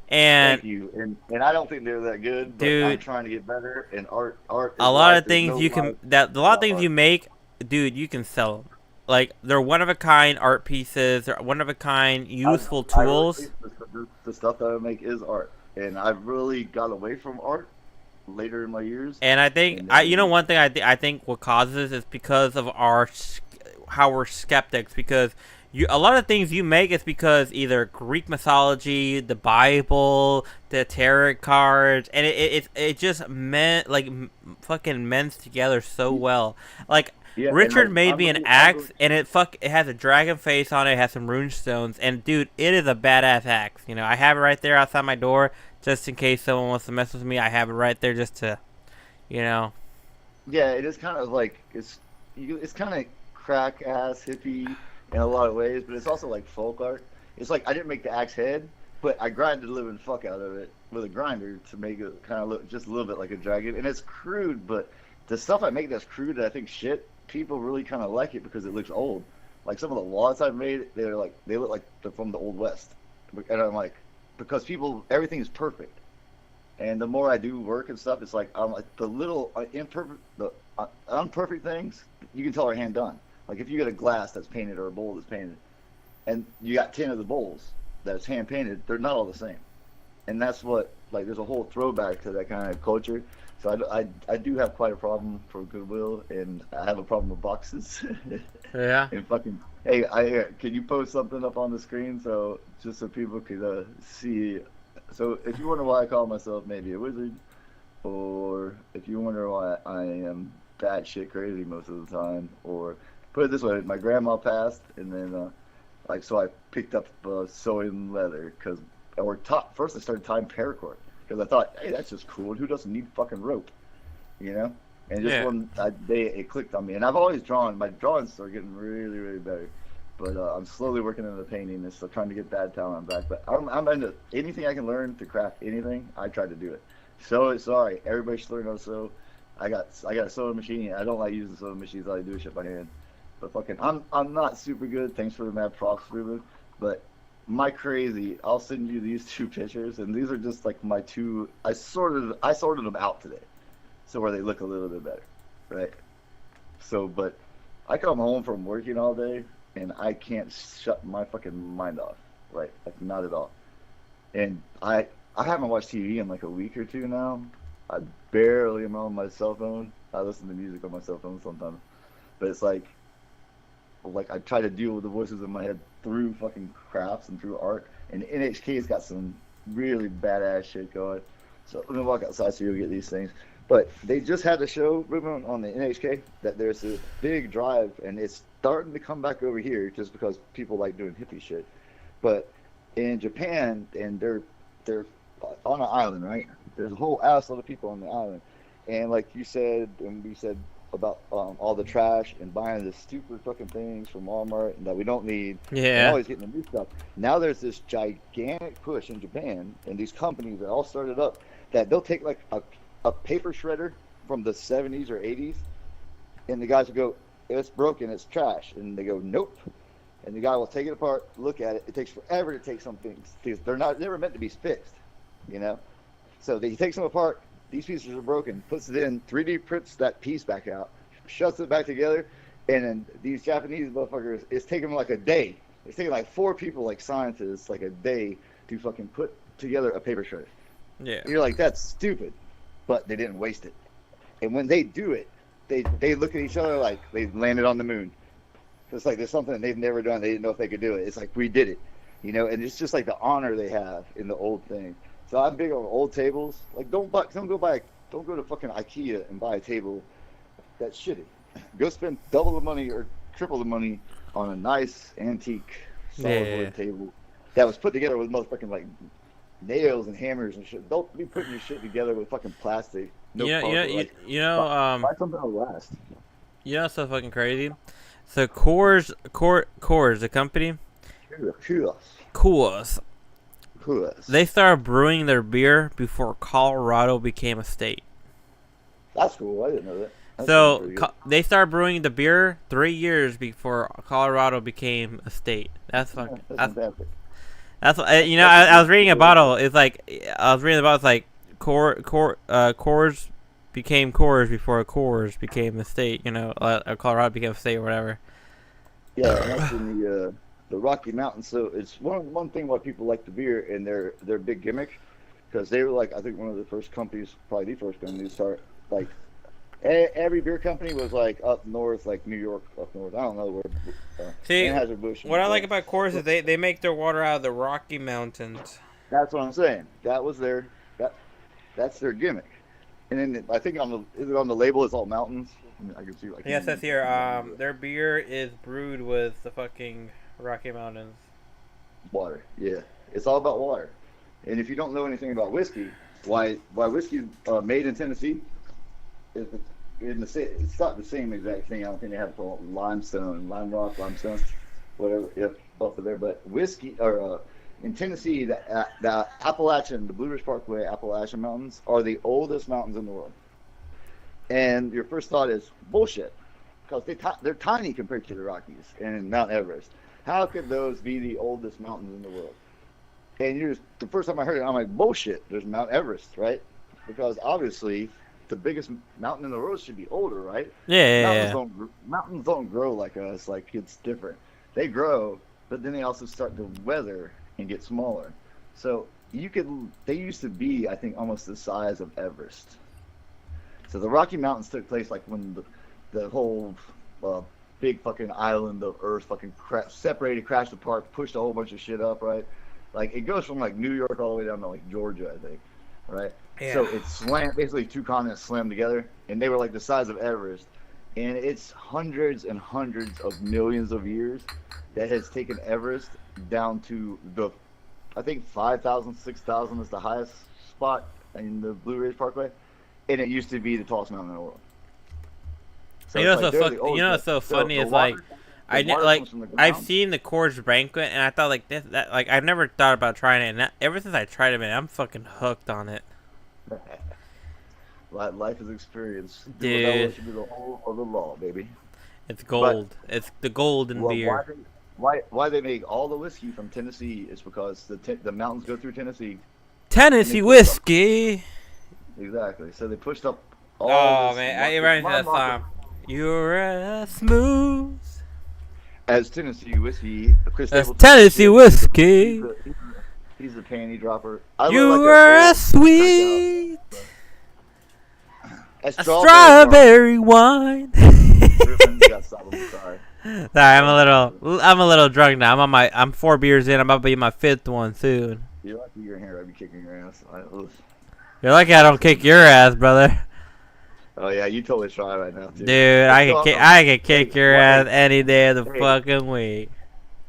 And thank you. And I don't think they're that good, but dude, I'm trying to get better. And art. A lot of things you can a lot of things you make, dude. You can sell them. Like they're one of a kind art pieces. They're one of a kind useful tools. The stuff that I make is art, and I've really got away from art later in my years. And I think one thing I think what causes is because of how we're skeptics, because a lot of things you make is because either Greek mythology, the Bible, the tarot cards, and it just meant like fucking mends together so well. Like yeah, Richard made me an axe, and it has a dragon face on it. It has some rune stones, and dude, it is a badass axe. You know, I have it right there outside my door just in case someone wants to mess with me. I have it right there just to, you know. Yeah, it is kind of like it's kind of crack ass hippie in a lot of ways, but it's also like folk art. It's like I didn't make the axe head, but I grinded the living fuck out of it with a grinder to make it kind of look just a little bit like a dragon. And it's crude, but the stuff I make that's crude that I think shit, people really kind of like it because it looks old. Like some of the wallets I've made, they look like they're from the Old West, and I'm like, because everything is perfect. And the more I do work and stuff, it's like I'm like the little unperfect things you can tell are hand done. Like if you get a glass that's painted or a bowl that's painted, and you got 10 of the bowls that's hand painted, they're not all the same. And that's what, like, there's a whole throwback to that kind of culture. So I do have quite a problem for Goodwill, and I have a problem with boxes. Yeah. And fucking, hey, can you post something up on the screen so people could see? So if you wonder why I call myself maybe a wizard, or if you wonder why I am batshit crazy most of the time, or put it this way, my grandma passed, and then so I picked up sewing leather first I started tying paracord because I thought, hey, that's just cool. Who doesn't need fucking rope, you know? And just one day it clicked on me, and I've always drawn. My drawings are getting really, really better, but I'm slowly working into the painting and still trying to get bad talent back. But I'm into anything I can learn to craft anything. I try to do it. So sorry, everybody should learn how to sew. I got a sewing machine. I don't like using sewing machines. I do shit by hand. But fucking, I'm not super good. Thanks for the mad props, Ruben. But my crazy, I'll send you these two pictures, and these are just like my two. I sorted them out today, so where they look a little bit better, right? So, but I come home from working all day, and I can't shut my fucking mind off, right? Like not at all. And I haven't watched TV in like a week or two now. I barely am on my cell phone. I listen to music on my cell phone sometimes, but it's like I try to deal with the voices in my head through fucking crafts and through art. And NHK's got some really badass shit going. So let me walk outside so you'll get these things. But they just had a show, Ruben, on the NHK that there's a big drive, and it's starting to come back over here just because people like doing hippie shit. But in Japan, and they're on an island, right? There's a whole ass lot of people on the island. And like you said, and we said about all the trash and buying the stupid fucking things from Walmart and that we don't need. Yeah. And always getting the new stuff. Now there's this gigantic push in Japan, and these companies that all started up, that they'll take like a paper shredder from the 70s or 80s, and the guys will go, it's broken, it's trash. And they go, nope. And the guy will take it apart, look at it. It takes forever to take some things. They're never meant to be fixed, you know? So he takes them apart. These pieces are broken, puts it in, 3D prints that piece back out, shuts it back together, and then these Japanese motherfuckers, it's taking them like a day. It's taking like 4 people, like scientists, like a day to fucking put together a paper shredder. Yeah. You're like, that's stupid, but they didn't waste it. And when they do it, they look at each other like they landed on the moon. It's like there's something they've never done. They didn't know if they could do it. It's like, we did it, you know. And it's just like the honor they have in the old thing. So I'm big on old tables. Like, don't go to fucking IKEA and buy a table that's shitty. Go spend double the money or triple the money on a nice antique solid wood table that was put together with motherfucking like nails and hammers and shit. Don't be putting your shit together with fucking plastic. No buy something that'll last. You know, so fucking crazy. So Coors, the company. Coors. They started brewing their beer before Colorado became a state. That's cool. I didn't know that. So they started brewing the beer 3 years before Colorado became a state. That's fucking. That's you know. I was reading a bottle. It's like It's like Coors became Coors before Coors became a state. You know, Colorado became a state or whatever. Yeah, that's in the Rocky Mountains. So it's one thing why people like the beer and their big gimmick, because they were like, I think one of the first companies, probably the first company to start like. Every beer company was like up north, like New York up north. I don't know where. See, Anheuser-Busch what I like about Coors is they make their water out of the Rocky Mountains. That's what I'm saying. That was that's their gimmick. And then I think on the label it's all mountains. I can see like. Yes, it says here. Their beer is brewed with the fucking Rocky Mountains. Water, yeah, it's all about water. And if you don't know anything about whiskey, why whiskey made in Tennessee? It's not the same exact thing. I don't think they have called limestone, lime rock, limestone, whatever. Yep, off of there. But whiskey, or in Tennessee, the Appalachian, the Blue Ridge Parkway, Appalachian Mountains are the oldest mountains in the world. And your first thought is bullshit, because they're tiny compared to the Rockies and Mount Everest. How could those be the oldest mountains in the world? And the first time I heard it, I'm like, bullshit. There's Mount Everest, right? Because obviously, the biggest mountain in the world should be older, right? Yeah. Mountains don't grow like us. Like, it's different. They grow, but then they also start to weather and get smaller. So they used to be, I think, almost the size of Everest. So the Rocky Mountains took place like when the whole big fucking island of Earth fucking separated, crashed apart, pushed a whole bunch of shit up, right? Like, it goes from like New York all the way down to like Georgia, I think, right? Yeah. So it's slammed, basically two continents slammed together, and they were like the size of Everest. And it's hundreds and hundreds of millions of years that has taken Everest down to I think 5,000, 6,000 is the highest spot in the Blue Ridge Parkway, and it used to be the tallest mountain in the world. So what's so funny is like, I've seen the Coors Banquet, and I thought like that like I've never thought about trying it, and ever since I tried it, man, I'm fucking hooked on it. Life is experience. Dude. Should be the whole of the law, baby. It's gold. It's the golden beer. Why they make all the whiskey from Tennessee is because the mountains go through Tennessee. Tennessee whiskey. Exactly. So they pushed up all. Oh man, I ran into that song. You're as smooth as Tennessee whiskey. As Tennessee whiskey. He's a panty dropper. You are as sweet as strawberry wine. Sorry, I'm a little drunk now. I'm 4 beers in. I'm about to be my 5th one soon. You're lucky you're here. I'd be kicking your ass. You're lucky I don't kick your ass, brother. Oh yeah, you totally try right now, too. Dude, I can kick your ass any day of the fucking week.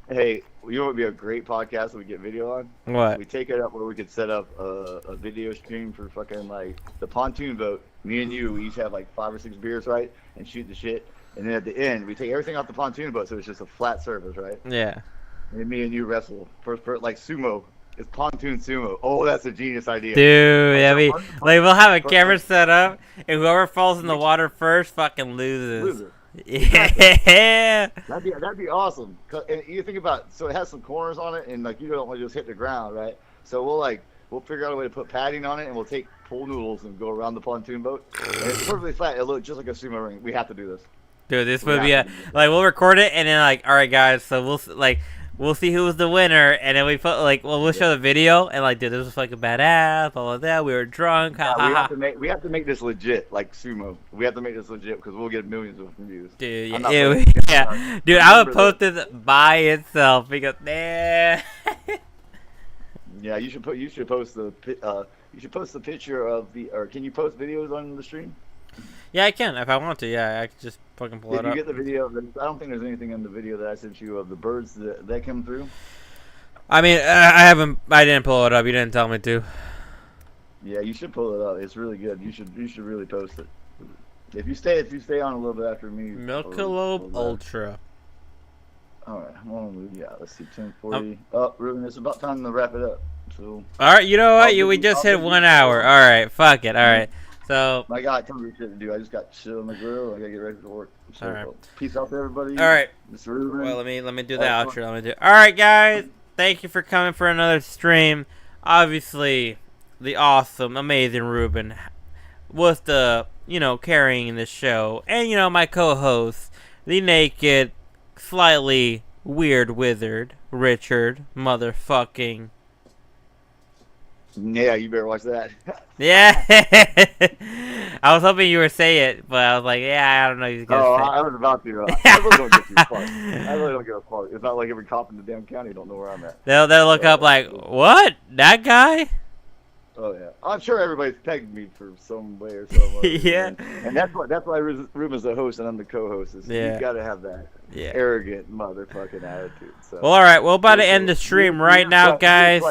Hey, you know what would be a great podcast that we get video on? What? We take it up where we could set up a video stream for fucking like the pontoon boat. Me and you, we each have like 5 or 6 beers, right? And shoot the shit. And then at the end, we take everything off the pontoon boat, so it's just a flat surface, right? Yeah. And me and you wrestle first like sumo. It's pontoon sumo. Oh, that's a genius idea. Dude, we'll have a camera set up, and whoever falls in the water first fucking loses. Yeah. That'd be awesome. And you think about, so it has some corners on it, and like you don't want to just hit the ground, right? So we'll figure out a way to put padding on it, and we'll take pool noodles and go around the pontoon boat. And it's perfectly flat. It'll look just like a sumo ring. We have to do this. Dude, this would be we'll record it, and then all right, guys. So we'll see who was the winner, and then we'll show the video, and dude, this was fucking badass, blah blah blah. We were drunk. We have to make this legit, like sumo. We have to make this legit because we'll get millions of views. Dude, yeah. Dude, I would post this by itself because nah. Yeah, you should post the picture of the. Or can you post videos on the stream? Yeah, I can if I want to. Yeah, I can just fucking pull it up. Did you get the video? I don't think there's anything in the video that I sent you of the birds that came through. I mean, I didn't pull it up. You didn't tell me to. Yeah, you should pull it up. It's really good. You should really post it. If you stay on a little bit after me. Michelob Ultra. All right, well, yeah. Let's see, 10:40. Oh, Ruben, it's about time to wrap it up. So. All right, you know what? We just hit 1 hour. All right, fuck it. All right, so. I got tons of shit to do. I just got shit on the grill. I gotta get ready for work. So, all right. Peace out to everybody. All right. Mr. Ruben. Well, let me do the outro. All right, guys. Thank you for coming for another stream. Obviously, the awesome, amazing Ruben was the, carrying this show. And, my co-host, the naked, slightly weird wizard, Richard, motherfucking. Yeah, you better watch that. Yeah. I was hoping you were say it, but I was like, yeah, I don't know. He's gonna say. I was about to. I really don't get too far. I really don't get a far. It's not like every cop in the damn county don't know where I'm at. They'll look up like, what? That guy? Oh yeah, I'm sure everybody's pegged me for some way or some way. Yeah. And that's why Ruben's the host and I'm the co-host. Yeah. You gotta have that arrogant motherfucking attitude. So. Well, all right. We're about to end the stream right now, guys.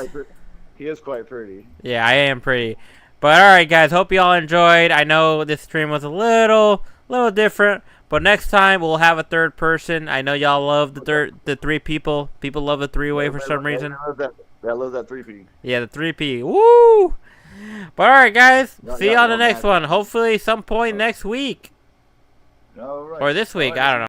He is quite pretty. Yeah, I am pretty. But all right, guys. Hope you all enjoyed. I know this stream was a little different, but next time we'll have a third person. I know y'all love the three people. People love the three-way for some reason. I love that 3P. Yeah, the 3P. Woo! But all right, guys. See you on the next one. Hopefully, some point next week. All right. Or this week. I don't know.